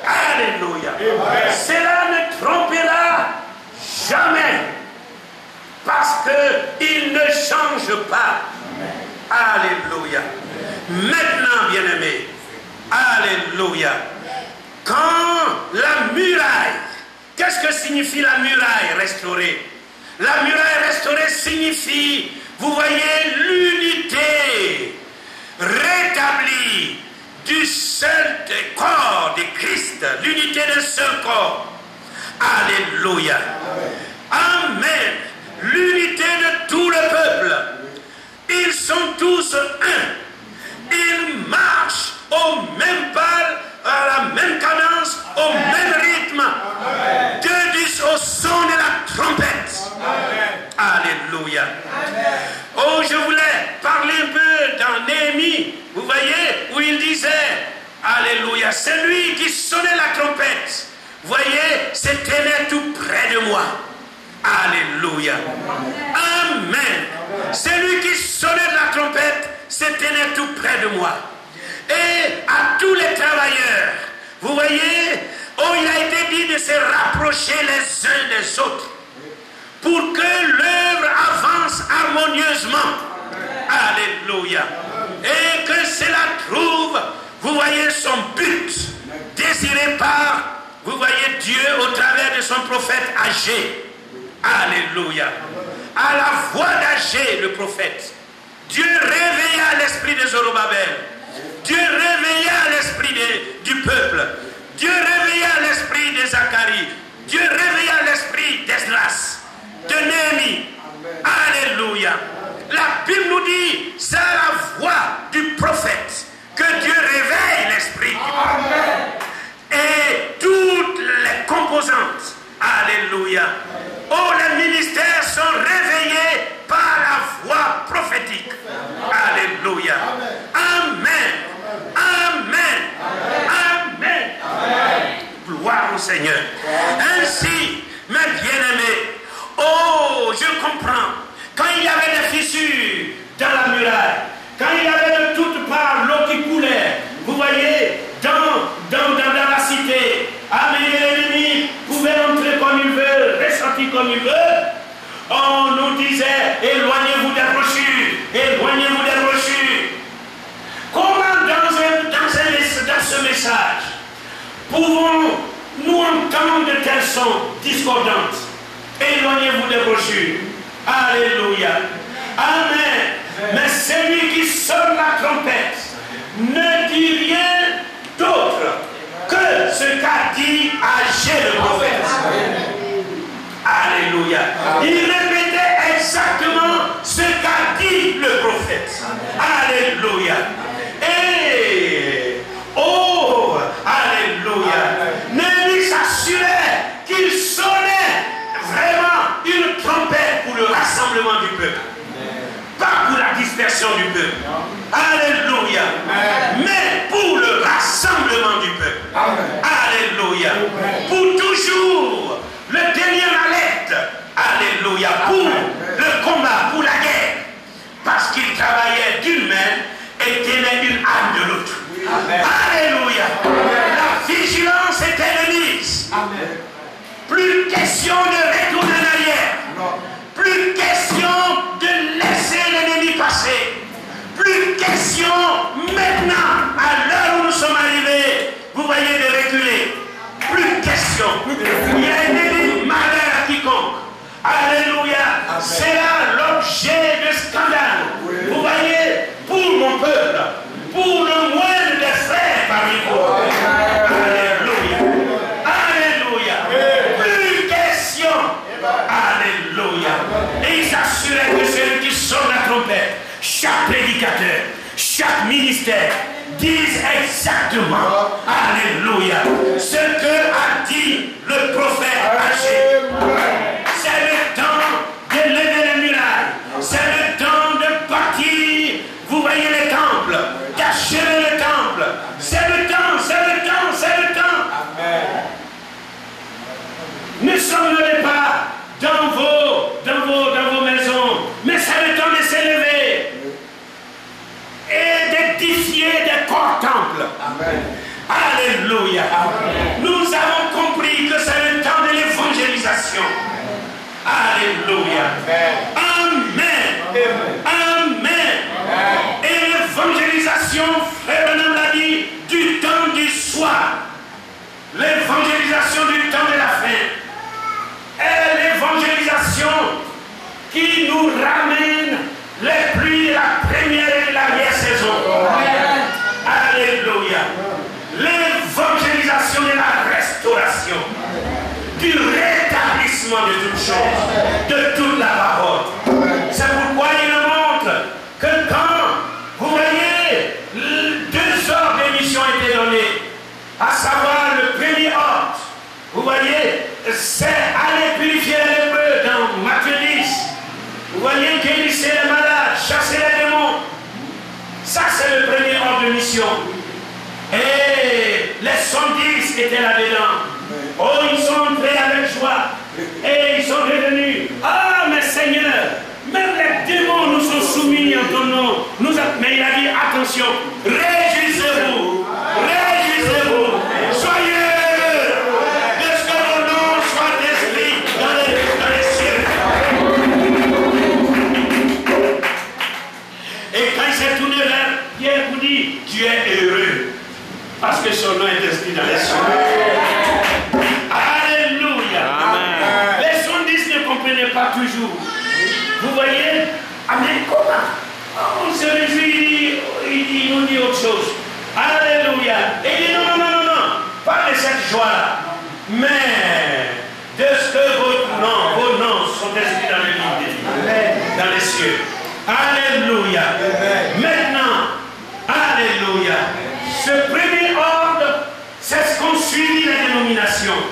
Alléluia. Cela ne trompera jamais, parce qu'il ne change pas. Alléluia. Maintenant, bien-aimés, alléluia. Quand la muraille, qu'est-ce que signifie la muraille restaurée? La muraille restaurée signifie, vous voyez, l'unité rétablie du seul corps de Christ, l'unité d'un seul corps. Alléluia. Amen. L'unité de tout le peuple. Ils sont tous un. Ils marchent au même pas, à la même cadence, au même rythme. Dieu dit au son de la trompette. Alléluia. Oh, je voulais parler un peu dans Néhémie, vous voyez, où il disait, alléluia, c'est lui qui sonnait la trompette. Vous voyez, c'était tout près de moi. Alléluia. Amen. C'est lui qui sonnait la trompette, c'était tout près de moi. Et à tous les travailleurs, vous voyez, oh, il a été dit de se rapprocher les uns des autres pour que l'œuvre avance harmonieusement. Alléluia. Et que cela trouve, vous voyez, son but désiré par, vous voyez, Dieu au travers de son prophète Agé. Alléluia. à la voix d'Agé, le prophète, Dieu réveilla l'esprit de Zorobabel. Dieu réveilla l'esprit du peuple. Dieu réveilla l'esprit de Zacharie. Dieu réveilla l'esprit d'Esdras, de Néhémie. Alléluia. La Bible nous dit, c'est à la voix du prophète que Dieu réveille l'esprit du peuple. Et toutes les composantes, alléluia. Oh, les ministères sont réveillés par la voix prophétique. Alléluia. Amen. Amen. Amen. Gloire au Seigneur. Ainsi, mes bien-aimés, oh, je comprends. Quand il y avait des fissures dans la muraille, quand il y avait de toutes parts l'eau qui coulait, vous voyez, dans la cité, l'ennemi pouvait entrer comme il veut, ressortir comme il veut. On nous disait, éloignez-vous des brochures, éloignez-vous des brochures. Comment dans ce message pouvons-nous entendre de tels sons discordants? Éloignez-vous des brochures. Alléluia. Amen. Mais celui qui sonne la trompette ne dit rien d'autre que ce qu'a dit Agé le prophète. Alléluia. Il répétait exactement ce qu'a dit le prophète. Alléluia. Et oh, alléluia. Néhémie s'assurait qu'il sonnait vraiment une trompette pour le rassemblement du peuple. Pas pour la dispersion du peuple. Alléluia. Mais pour le rassemblement du peuple. Alléluia. Pour toujours le tenir alerte. Alléluia. Pour le combat, pour la guerre. Parce qu'il travaillait d'une main et tenait une arme de l'autre. Alléluia. La vigilance était de mise. Plus question de retourner en arrière. Plus question de laisser l'ennemi passer. Plus question maintenant, à l'heure où nous sommes arrivés, vous voyez, de reculer. Plus question. Il y a un ennemi malheur à quiconque. Alléluia. C'est là l'objet de scandale. Vous voyez, pour mon peuple, pour le moindre des frères parmi vous. Alléluia. Alléluia. Plus question. Alléluia. Et il s'assurait que celui qui sonne la trompette, chaque prédicateur, chaque ministère, dise exactement, alléluia, ce que a dit le prophète Agé. C'est le temps de lever les murailles. C'est le temps de bâtir, vous voyez, les temples, d'achever le temple. C'est le temps, c'est le temps, c'est le temps. Ne sommes-nous pas dans vos maisons, mais c'est le temps de s'élever et d'édifier des corps temples. Alléluia. Nous avons compris que c'est le temps de l'évangélisation. Alléluia. Amen. Amen. Et l'évangélisation, frère Branham l'a dit, du temps du soir. L'évangélisation du temps de la fin. Et l'évangélisation qui nous ramène les pluies de la première et de l'arrière-saison. Alléluia. L'évangélisation de la restauration, du rétablissement de toutes choses, de toute la parole. C'est pourquoi il nous montre que quand, vous voyez, 2 ordres d'émission étaient donnés, à savoir le premier ordre, vous voyez, c'est aller purifier les lépreux dans Matthieu 10. Vous voyez, guérissez les malades, chassez les démons. Ça, c'est le premier ordre de mission. Et les 110 étaient là-dedans. Oh, ils sont entrés avec joie. Et ils sont revenus. Ah, mais Seigneur, même les démons nous sont soumis en ton nom. Mais il a dit, attention, réjouissez-vous. Réjouissez-vous. Soyez tu es heureux parce que son nom est inscrit dans les cieux. Alléluia. Amen. Les 110 ne comprenaient pas toujours. Vous voyez? Amen. Comment? On se réjouit, il nous dit autre chose. Alléluia. Et il dit non, non, non, non, pas de cette joie-là, mais de ce que vos noms sont inscrits dans le livre de vie, dans les cieux. Alléluia. Maintenant, alléluia. Ce premier ordre, c'est ce qu'ont suivi les dénominations.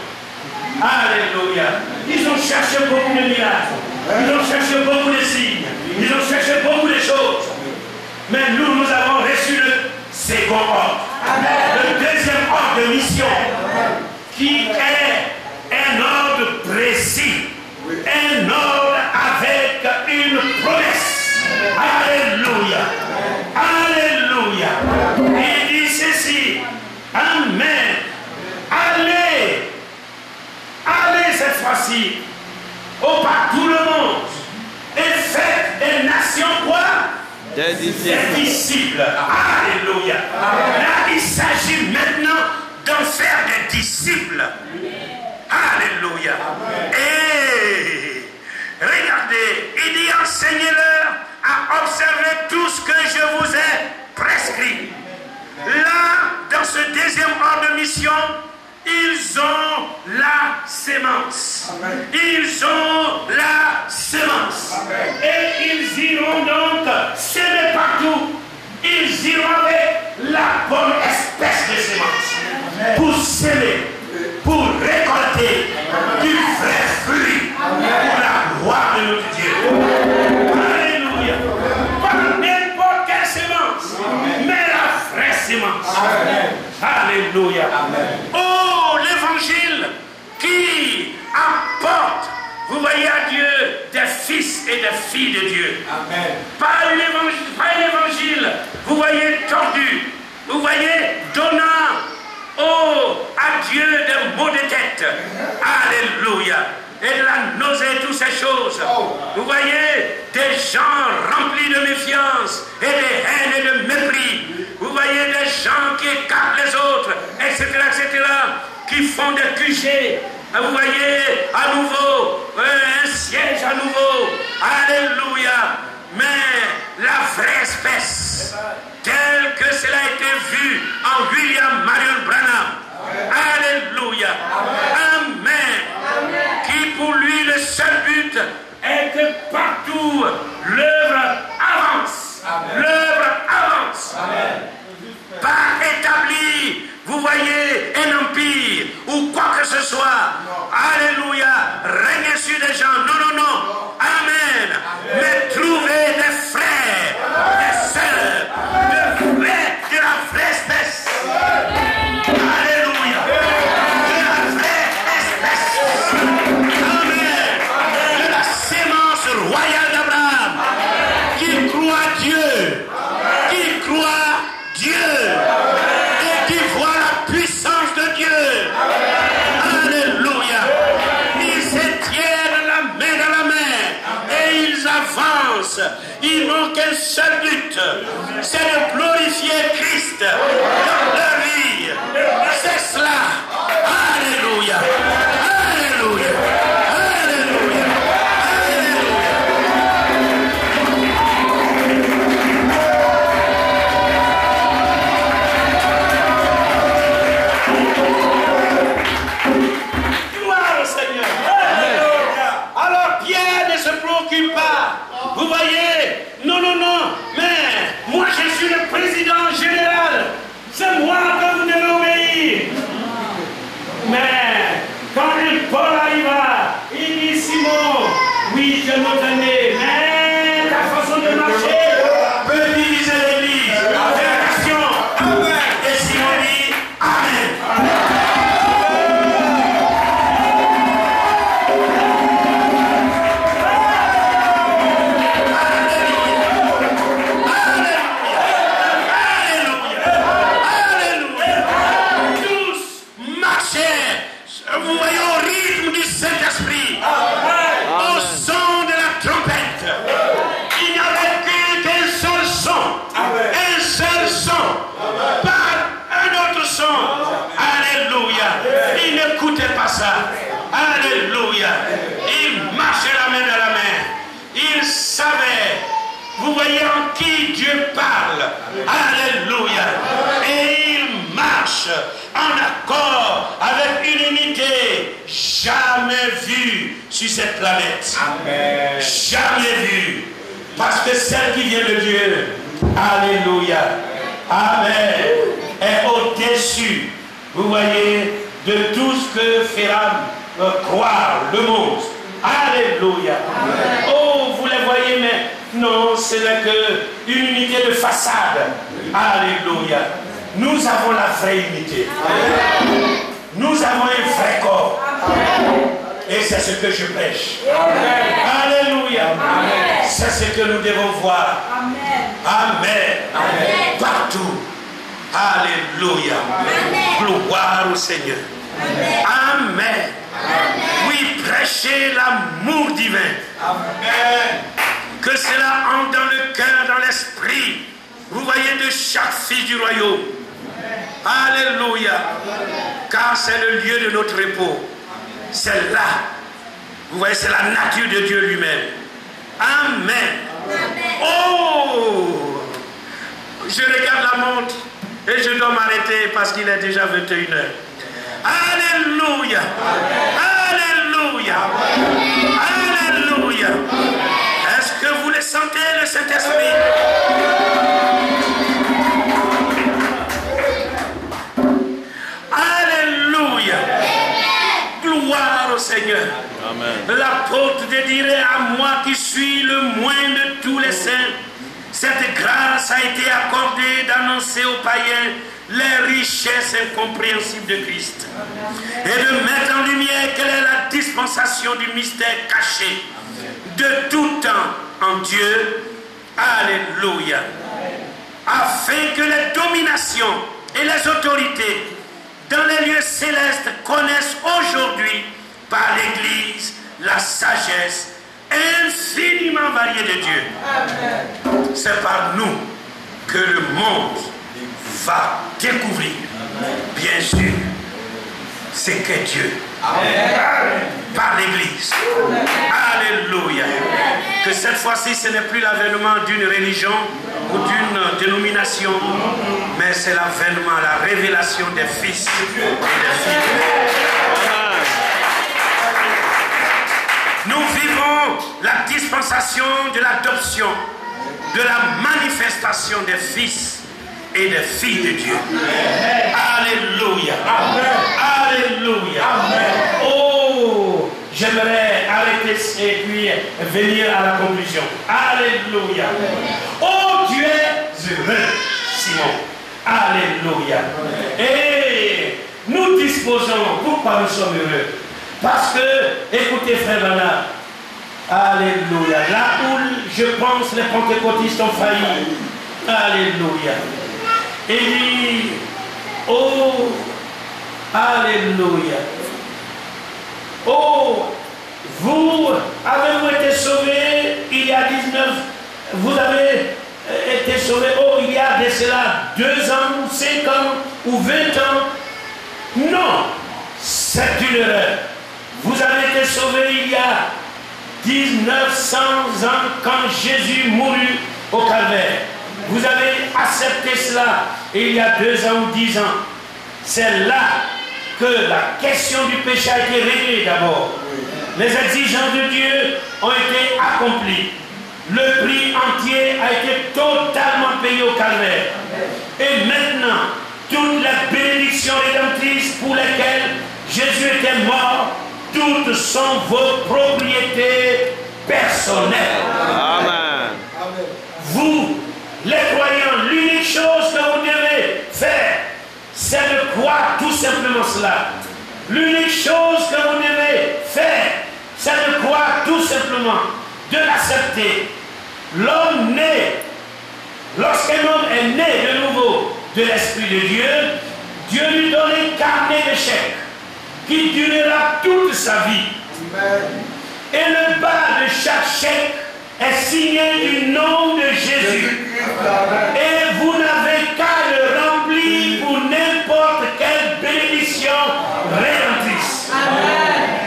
Alléluia. Ils ont cherché beaucoup de miracles. Ils ont cherché beaucoup de signes. Ils ont cherché beaucoup de choses. Mais nous avons reçu le second ordre. Le deuxième ordre de mission, qui est un ordre précis. Un ordre avec une promesse. Alléluia. Alléluia. Il dit ceci. Amen. Allez. Allez cette fois-ci par tout le monde et faites des nations quoi? Des disciples. Alléluia. Là, il s'agit maintenant d'en faire des disciples. Alléluia. Et regardez, il dit enseignez-leur à observer tout ce que je vous ai prescrit. Là, dans ce deuxième ordre de mission, ils ont la sémence. Ils ont la sémence. Et ils iront donc s'aimer partout. Ils iront avec la bonne espèce de sémence. Pour s'aimer, pour récolter du vrai fruit pour la gloire de notre Dieu. Alléluia. Pas n'importe quelle sémence, mais la vraie sémence. Alléluia. Oh, l'évangile qui apporte, vous voyez, à Dieu des fils et des filles de Dieu. Amen. Pas l'évangile, vous voyez, tordu, vous voyez, donnant à Dieu des maux de tête. Alléluia. Et de la nausée, toutes ces choses. Vous voyez, des gens remplis de méfiance et de haine et de mépris. Vous voyez des gens qui écartent les autres, etc., qui font des QG. Vous voyez, à nouveau, un siège à nouveau. Alléluia. Mais la vraie espèce, telle que cela a été vu en William Marion Branham. Alléluia. Amen. Qui pour lui le seul but est que partout l'œuvre avance. L'œuvre avance. Pas établi, vous voyez, un empire ou quoi que ce soit. Alléluia. Régner sur des gens. Non, non, non. Amen. Mais trouver des frères, des sœurs, de la vraie espèce. Alléluia. De la vraie espèce. Amen. De la sémence royale d'Abraham. Qui croit Dieu. Qui croit Dieu. Et qui voit la puissance de Dieu. Alléluia. Ils se tiennent la main dans la main. Et ils avancent. Ils n'ont qu'un seul but. C'est de glorifier Christ dans leur vie. C'est cela. Alléluia. Alléluia. Alléluia. Gloire au Seigneur. Alors Pierre ne se préoccupe pas. Vous voyez, non, non, non, mais moi je suis le président général. C'est moi que vous devez obéir. Mais quand un Paul arriva, il dit Simon, oui, je m'entendais, mais ta façon de marcher peut diviser l'église. Fais action. Et Simon dit Amen. Vous voyez au rythme du Saint-Esprit, au son de la trompette. Il n'y avait qu'un seul son, un seul son, pas un autre son. Alléluia. Il n'écoutait pas ça. Alléluia. Il marchait la main dans la main. Il qui Dieu parle. Alléluia. Et il marche en accord avec une unité jamais vue sur cette planète. Amen. Jamais vue. Parce que celle qui vient de Dieu, alléluia, amen, est au-dessus, vous voyez, de tout ce que fera croire le monde. Alléluia. Amen. Oh, vous les voyez, mais non, ce n'est qu'une unité de façade. Alléluia. Nous avons la vraie unité. Amen. Nous avons un vrai corps. Amen. Et c'est ce que je prêche. Amen. Alléluia. Amen. C'est ce que nous devons voir. Amen. Amen. Amen. Partout. Alléluia. Amen. Gloire au Seigneur. Amen. Amen. Amen. Oui, prêchez l'amour divin. Amen. Que cela entre dans le cœur, dans l'esprit. Vous voyez, de chaque fils du royaume. Alléluia. Car c'est le lieu de notre repos. C'est là. Vous voyez, c'est la nature de Dieu lui-même. Amen. Amen. Oh! Je regarde la montre et je dois m'arrêter parce qu'il est déjà 21h. Alléluia. Alléluia. Alléluia. Est-ce que vous le sentez, le Saint-Esprit? Alléluia. Gloire au Seigneur. L'apôtre dirait à moi qui suis le moins de tous les saints, cette grâce a été accordée d'annoncer aux païens les richesses incompréhensibles de Christ et de mettre en lumière quelle est la dispensation du mystère caché de tout temps en Dieu. Alléluia. Afin que les dominations et les autorités dans les lieux célestes connaissent aujourd'hui par l'Église la sagesse infiniment variée de Dieu. C'est par nous que le monde va découvrir, bien sûr, ce qu'est Dieu. Par l'Église. Alléluia. Que cette fois-ci, ce n'est plus l'avènement d'une religion ou d'une dénomination, mais c'est l'avènement, la révélation des fils et des filles. Nous vivons la dispensation de l'adoption, de la manifestation des fils et des filles de Dieu. Alléluia. Alléluia. Oh, j'aimerais arrêter et puis venir à la conclusion. Alléluia. Oh, tu es heureux, Simon. Alléluia. Et nous disposons, pourquoi nous sommes heureux? Parce que, écoutez frère Bernard, alléluia, là où je pense les pentecôtistes ont failli, alléluia. Et dit, oh, alléluia, oh, vous avez été sauvés il y a 19, vous avez été sauvés, oh, il y a de cela 2 ans, 5 ans ou 20 ans. Non, c'est une erreur. Vous avez été sauvés il y a 1900 ans quand Jésus mourut au calvaire. Vous avez accepté cela il y a 2 ans ou 10 ans. C'est là que la question du péché a été réglée d'abord. Les exigences de Dieu ont été accomplies. Le prix entier a été totalement payé au calvaire. Et maintenant, toutes les bénédictions rédemptrices pour lesquelles Jésus était mort, toutes sont vos propriétés personnelles. Amen. Vous, les croyants, l'unique chose que vous devez faire, c'est de croire tout simplement cela. L'unique chose que vous devez faire, c'est de croire tout simplement, de l'accepter. L'homme né, lorsqu'un homme est né de nouveau de l'Esprit de Dieu, Dieu lui donne un carnet de chèques qui durera toute sa vie. Amen. Et le bas de chaque chèque est signé du nom de Jésus. Et vous n'avez qu'à le remplir pour n'importe quelle bénédiction rédemptrice.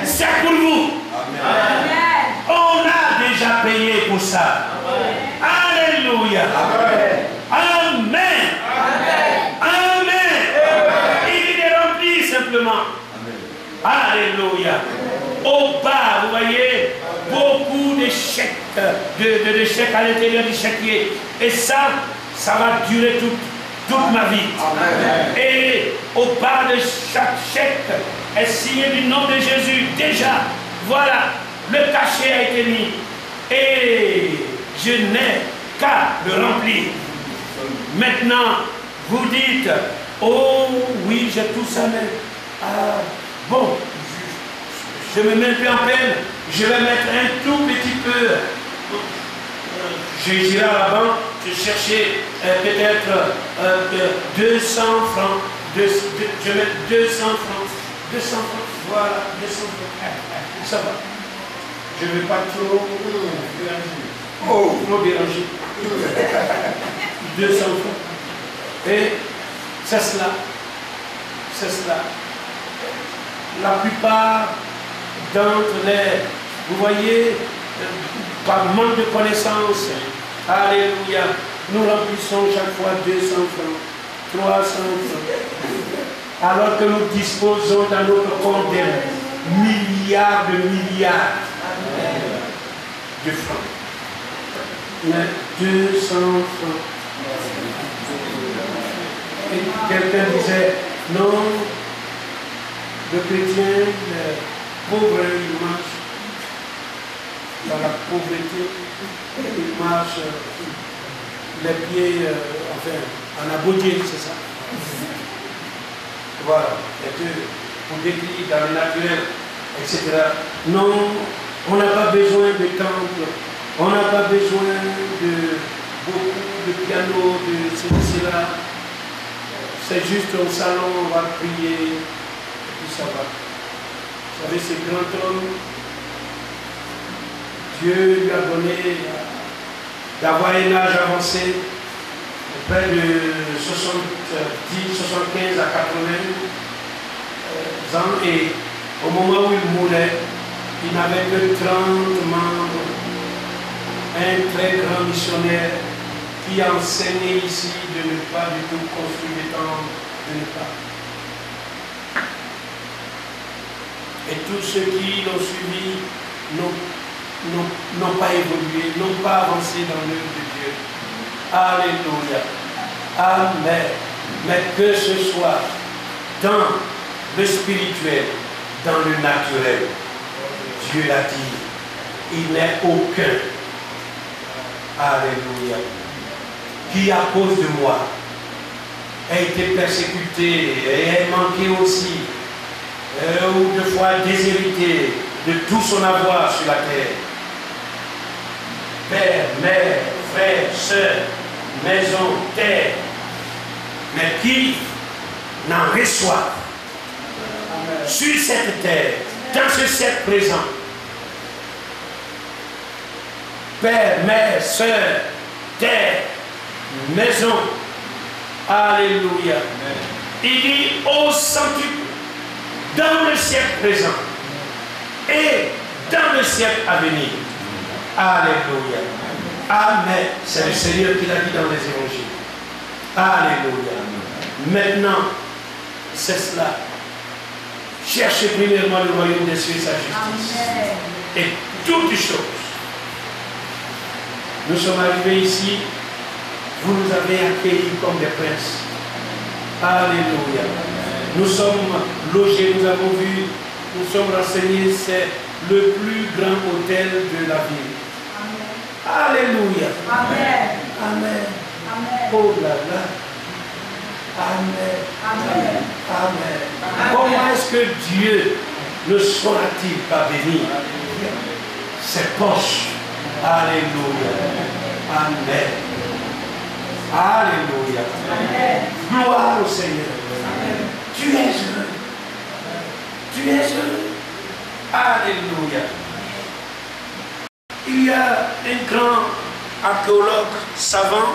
C'est pour vous. Amen. On a déjà payé pour ça. Amen. Alléluia. Alléluia. Amen. Amen. Il est rempli simplement. Alléluia. Au bas, vous voyez, beaucoup de chèques, de chèques à l'intérieur du chéquier. Et ça va durer toute ma vie. Amen. Et au bas de chaque chèque est signé du nom de Jésus. Déjà, voilà, le cachet a été mis. Et je n'ai qu'à le remplir. Maintenant, vous dites, oh oui, j'ai tout ça, mais bon, je me mets un peu en peine, je vais mettre un tout petit peu. Je dirais à la banque, je cherchais peut-être 200 francs. Je vais mettre 200 francs. 200 francs, voilà, 200 francs. Ça va. Je ne vais pas trop déranger. 200 francs. Et c'est cela. C'est cela. La plupart d'entre les, vous voyez, par manque de connaissances, alléluia, nous remplissons chaque fois 200 francs, 300 francs, alors que nous disposons dans notre compte des milliards de francs. Il y a 200 francs. Et quelqu'un disait, non, le chrétien, le pauvre, il marche dans la pauvreté, il marche les pieds, en abodier, c'est ça. Voilà, et que pour décrire dans le naturel, etc. Non, on n'a pas besoin de temple, on n'a pas besoin de beaucoup de piano, de cela. C'est juste au salon, on va prier, et puis ça va. Vous savez, ce grand homme, Dieu lui a donné d'avoir un âge avancé, près de 70, 75 à 80 ans, et au moment où il mourait, il n'avait que 30 membres, un très grand missionnaire qui enseignait ici de ne pas du tout construire des temples, de ne pas. Et tous ceux qui l'ont suivi n'ont pas évolué, n'ont pas avancé dans l'œuvre de Dieu. Alléluia. Amen. Mais que ce soit dans le spirituel, dans le naturel, Dieu l'a dit, il n'est aucun, alléluia, qui à cause de moi a été persécuté et a manqué aussi, ou de fois déshérité de tout son avoir sur la terre. Père, mère, frère, soeur, maison, terre, mais qui n'en reçoit sur cette terre, dans ce siècle présent. Père, mère, soeur, terre, maison, alléluia. Il dit au centuple, dans le siècle présent et dans le siècle à venir. Alléluia. Amen. C'est le Seigneur qui l'a dit dans les évangiles. Alléluia. Maintenant, c'est cela. Cherchez premièrement le royaume des cieux et sa justice. Amen. Et toutes choses. Nous sommes arrivés ici. Vous nous avez accueillis comme des princes. Alléluia. Nous sommes logés, nous avons vu, nous sommes renseignés, c'est le plus grand hôtel de la ville. Amen. Alléluia. Amen. Amen. Amen. Oh là là. Amen. Amen. Amen. Comment est-ce que Dieu ne saura-t-il pas bénir ses poches? Alléluia. Amen. Alléluia. Amen. Gloire au Seigneur. Amen. Tu es heureux. Tu es heureux. Alléluia. Il y a un grand archéologue savant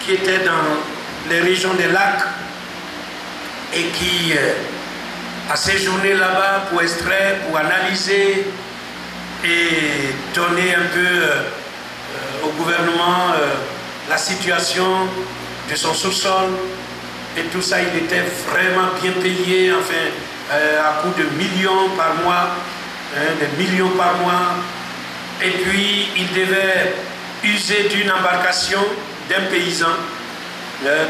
qui était dans les régions des lacs et qui a séjourné là-bas pour extraire, pour analyser et donner un peu au gouvernement la situation de son sous-sol et tout ça, il était vraiment bien payé, enfin, à coût de millions par mois, des millions par mois. Et puis, il devait user d'une embarcation d'un paysan, d'un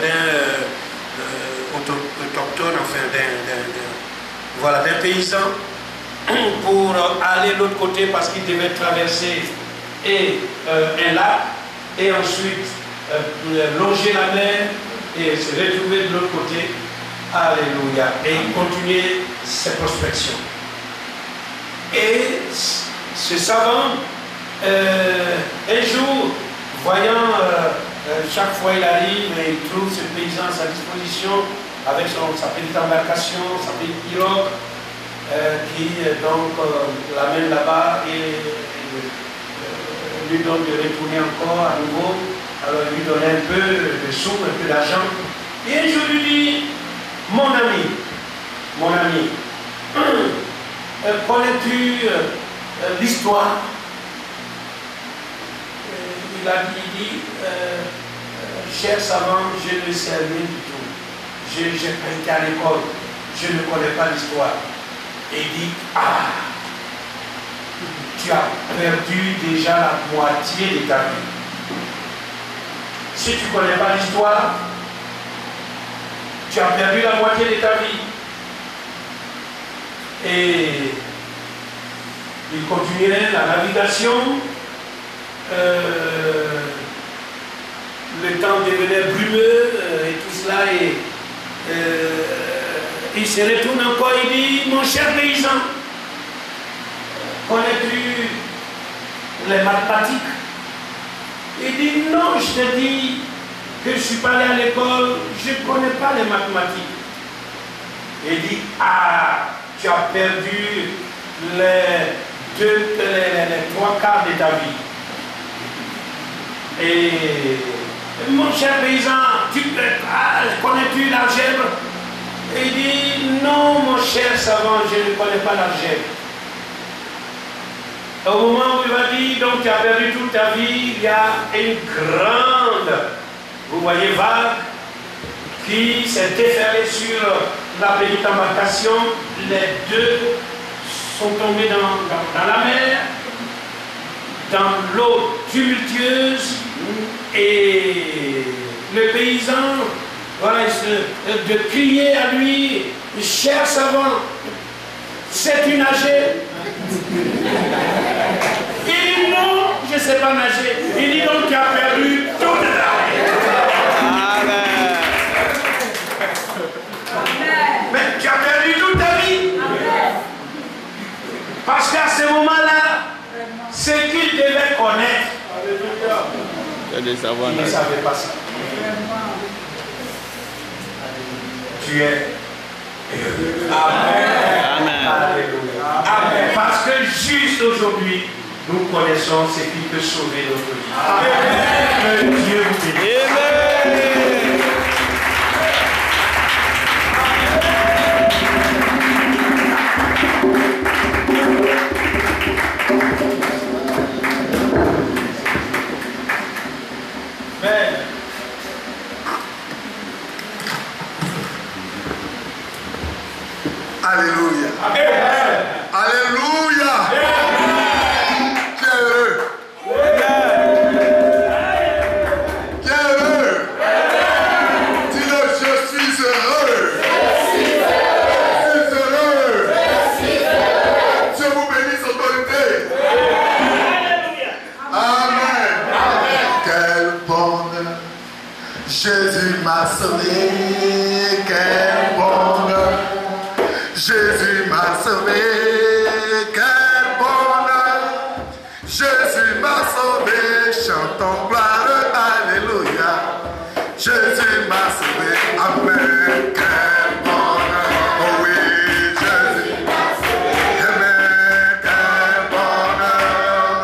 autochtone, enfin, voilà, d'un paysan, pour aller de l'autre côté parce qu'il devait traverser un lac et ensuite longer la mer et se retrouver de l'autre côté. Alléluia. Et il continuait ses prospections. Et ce savant, un jour, voyant, chaque fois il arrive et il trouve ce paysan à sa disposition avec sa petite embarcation, sa petite pirogue, qui donc l'amène là-bas et lui donne de retourner encore à nouveau. Alors il lui donne un peu de sous, un peu d'argent. Et un jour il lui dit, mon ami, connais-tu l'histoire? Il a dit, cher savant, je ne sais rien du tout. Je n'ai pas été à l'école, je ne connais pas l'histoire. Et il dit, ah, tu as perdu déjà la moitié de ta vie. Si tu ne connais pas l'histoire, tu as perdu la moitié de ta vie. Et il continuait la navigation. Le temps devenait brumeux et tout cela. Et il se retourne encore et dit, mon cher paysan, connais-tu les mathématiques? Il dit, non, je te dis que je ne suis pas allé à l'école, je ne connais pas les mathématiques. Il dit, ah, tu as perdu les 3 quarts de ta vie. Et mon cher paysan, connais-tu l'algèbre? Il dit, non, mon cher savant, je ne connais pas l'algèbre. Au moment où il va dire, donc tu as perdu toute ta vie, il y a une grande, vous voyez, vague qui s'est déferlée sur la petite embarcation. Les deux sont tombés dans la mer, dans l'eau tumultueuse, et le paysan, voilà, de crier à lui, cher savant, sais-tu nager? Il dit non, je ne sais pas nager. Il dit donc tu as perdu toute ta vie. Amen. Mais tu as perdu toute ta vie. Amen. Parce qu'à ce moment-là, ce qu'il devait connaître, il ne savait pas ça. Tu es heureux. Amen. Amen. Alléluia. Amen. Parce que juste aujourd'hui, nous connaissons ce qui peut sauver notre vie. Amen. Que Dieu vous bénisse. Amen. Alléluia. Amen. Alléluia. Amen. Qui est heureux? Qui est heureux? Dis-le, je suis heureux. Je suis heureux. Dieu vous bénisse, autorité. Amen. Quel bonheur. Jésus m'a sauvé. Quel bonheur. Jésus m'a sauvé, quel bonheur. Jésus m'a sauvé, chantons gloire, alléluia. Jésus m'a sauvé, amen, quel bonheur. Oh oui, Jésus m'a sauvé, amen, quel bonheur.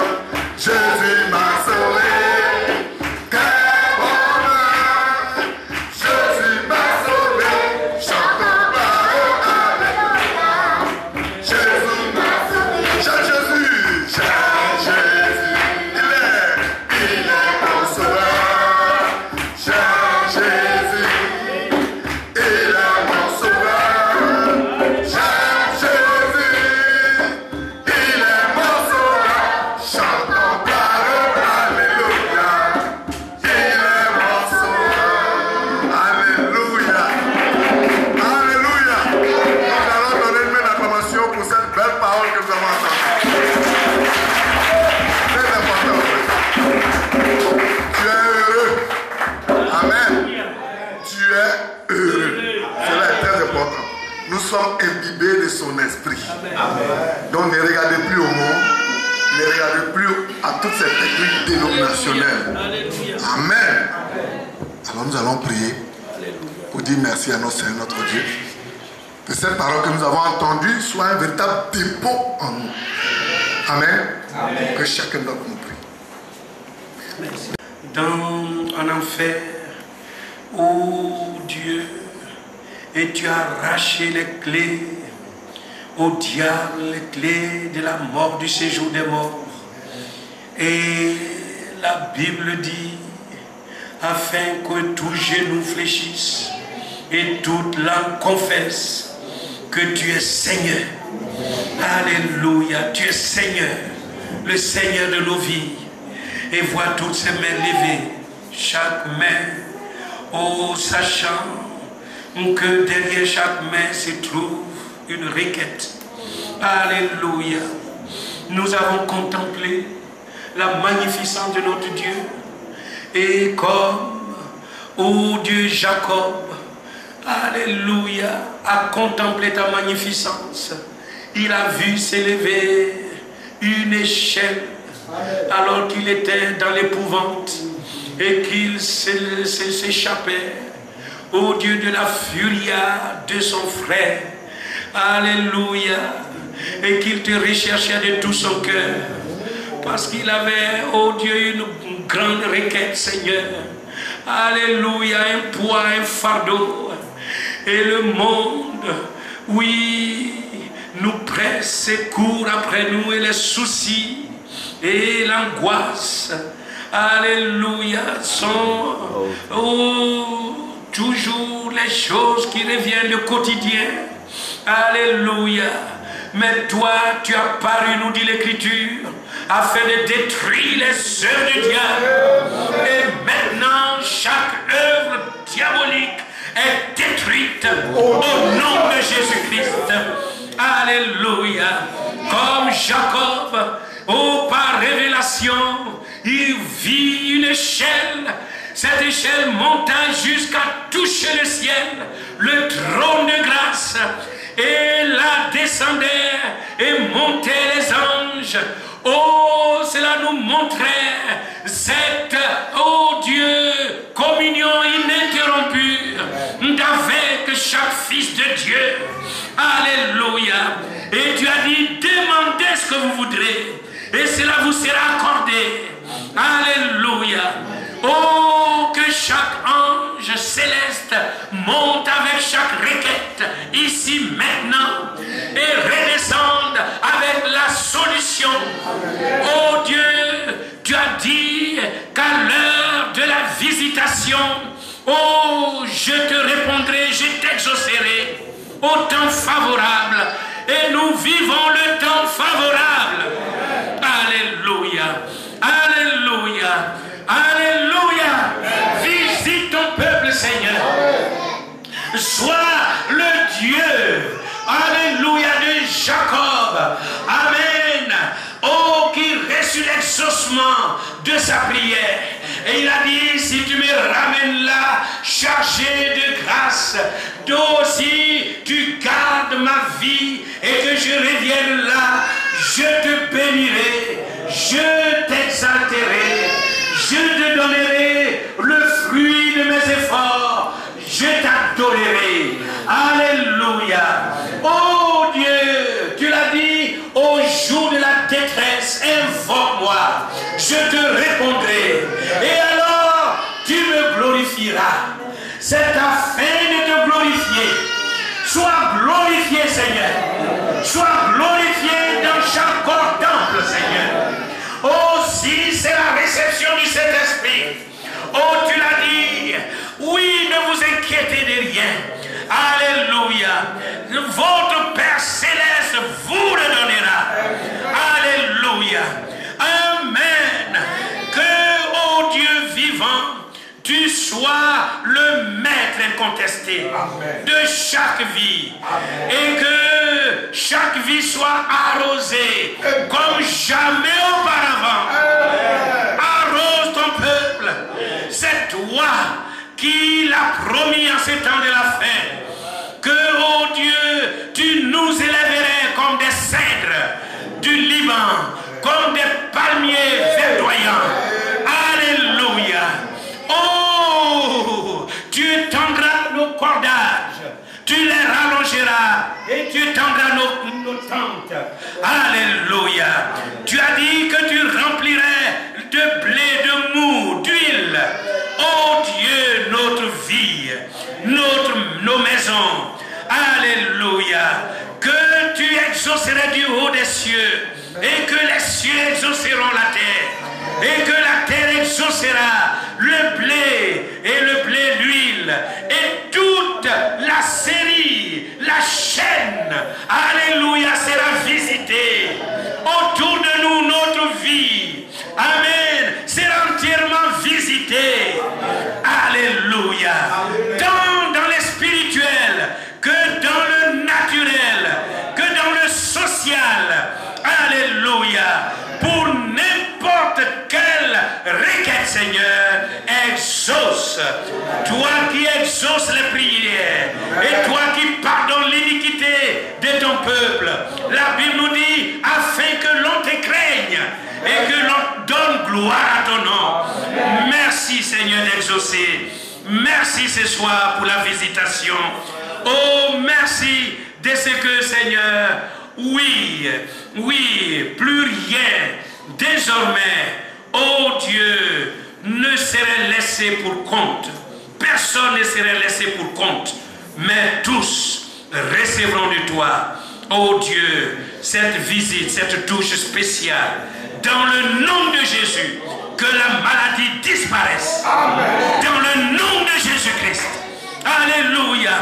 Jésus m'a sauvé, quel bonheur. Jésus m'a sauvé, chantons gloire, alléluia. Jésus sommes imbibés de son esprit. Amen. Donc ne regardez plus au monde, ne regardez plus à toutes ces techniques dénominationnelles. Amen. Alors nous allons prier pour dire merci à notre Seigneur, notre Dieu. Que cette parole que nous avons entendue soit un véritable dépôt en nous. Amen. Amen. Que chacun d'entre nous prie. Dans un enfer, ô Dieu, et tu as arraché les clés au diable, les clés de la mort, du séjour des morts. Et la Bible dit, afin que tout genou fléchisse et toute langue confesse que tu es Seigneur. Alléluia, tu es Seigneur, le Seigneur de nos vies. Et vois toutes ces mains levées, chaque main, oh, sachant que derrière chaque main se trouve une requête. Alléluia. Nous avons contemplé la magnificence de notre Dieu. Et comme, oh Dieu, Jacob, alléluia, a contemplé ta magnificence, il a vu s'élever une échelle alors qu'il était dans l'épouvante et qu'il s'échappait, ô Dieu, de la furia de son frère. Alléluia. Et qu'il te recherchait de tout son cœur. Parce qu'il avait, ô Dieu, une grande requête, Seigneur. Alléluia, un poids, un fardeau. Et le monde, oui, nous presse et court après nous, et les soucis et l'angoisse, alléluia, sont toujours les choses qui reviennent, le quotidien. Alléluia. Mais toi, tu as paru, nous dit l'Écriture, afin de détruire les œuvres du diable. Et maintenant, chaque œuvre diabolique est détruite au nom de Jésus-Christ. Alléluia. Comme Jacob, oh, par révélation, il vit une échelle. Cette échelle monta jusqu'à toucher le ciel, le trône de grâce. Et là descendaient et montaient les anges. Oh, cela nous montrait cette, oh Dieu, communion ininterrompue avec chaque fils de Dieu. Alléluia. Et tu as dit, demandez ce que vous voudrez et cela vous sera accordé. Alléluia. Oh, que chaque ange céleste monte avec chaque requête ici maintenant et redescende avec la solution. Oh Dieu, tu as dit qu'à l'heure de la visitation, oh, je te répondrai, je t'exaucerai au temps favorable. Et nous vivons le temps favorable. Alléluia. Alléluia. Alléluia. Visite ton peuple, Seigneur. Sois le Dieu, alléluia, de Jacob. Amen. Oh, qui reçut l'exaucement de sa prière. Et il a dit, si tu me ramènes là, chargé de grâce, toi aussi tu gardes ma vie et que je revienne là, je te bénirai, je t'exalterai, je te donnerai le fruit de mes efforts, je t'adorerai. Alléluia. Oh Dieu, tu l'as dit, au jour de la détresse, invoque-moi, je te répondrai. Et alors, tu me glorifieras. C'est afin de te glorifier. Sois glorifié, Seigneur. Sois glorifié dans chaque corps temple, Seigneur. Oh, si c'est la réception du Saint-Esprit. Oh, tu l'as dit. Oui, ne vous inquiétez de rien. Alléluia. Votre Père Céleste vous le donnera. Alléluia. Amen. Que, oh Dieu vivant, tu sois le maître incontesté de chaque vie. Amen. Et que chaque vie soit arrosée comme jamais auparavant. Amen. Arrose ton peuple. C'est toi qui l'a promis en ces temps de la fin. que, oh Dieu, tu nous élèverais comme des cèdres du Liban, comme des palmiers verdoyants. Alléluia. Oh, tu étendras nos cordages, tu les rallongeras et tu étendras nos tentes. Alléluia. Tu as dit que tu remplirais de blé, de mou, d'huile. Oh Dieu, notre vie, nos maisons. Alléluia. Que tu exaucerais du haut des cieux et que les cieux exauceront la terre et que la terre exaucera le blé et le blé, l'huile et toute la série, la chaîne. Alléluia, sera visitée autour de nous, notre vie. Amen. Sera entièrement visitée. Alléluia. Tant dans les spirituels que dans le naturel, que dans le social. Alléluia. Pour n'importe quelle requête, Seigneur, exauce. Toi qui exauces les prières et toi qui pardonnes l'iniquité de ton peuple. La Bible nous dit afin que l'on te craigne et que l'on donne gloire à ton nom. Merci, Seigneur, d'exaucer. Merci ce soir pour la visitation. Oh, merci de ce que, Seigneur, oui, plus rien, désormais, oh Dieu, ne serait laissé pour compte. Personne ne serait laissé pour compte, mais tous recevront de toi, oh Dieu, cette visite, cette touche spéciale. Dans le nom de Jésus, que la maladie disparaisse. Amen. Dans le nom de Jésus-Christ. Alléluia.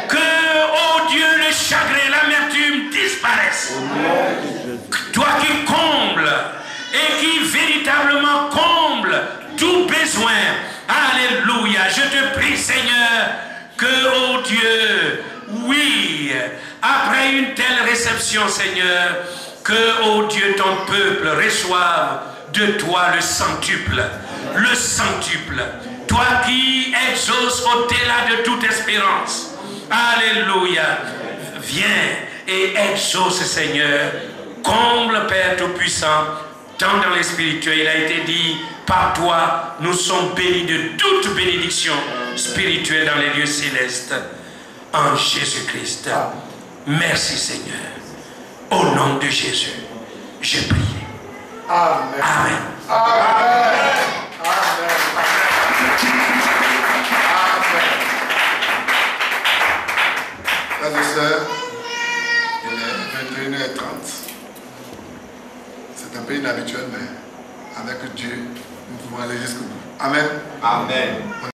Que, oh Dieu, le chagrin, l'amertume disparaissent. Toi qui combles et qui véritablement comble tout besoin. Alléluia. Je te prie, Seigneur, que, oh Dieu, oui, après une telle réception, Seigneur, que, oh Dieu, ton peuple reçoive de toi le centuple. Le centuple. Toi qui exauces au-delà de toute espérance. Alléluia. Viens et exauce, Seigneur. Comble, Père Tout-Puissant, tant dans les spirituels. Il a été dit, par toi, nous sommes bénis de toute bénédiction spirituelle dans les lieux célestes. En Jésus-Christ. Merci, Seigneur. Au nom de Jésus, je prie. Amen. Amen. Amen. Amen. Frères et sœurs, il est 21h30. C'est un peu inhabituel, mais avec Dieu, nous pouvons aller jusqu'au bout. Amen. Amen.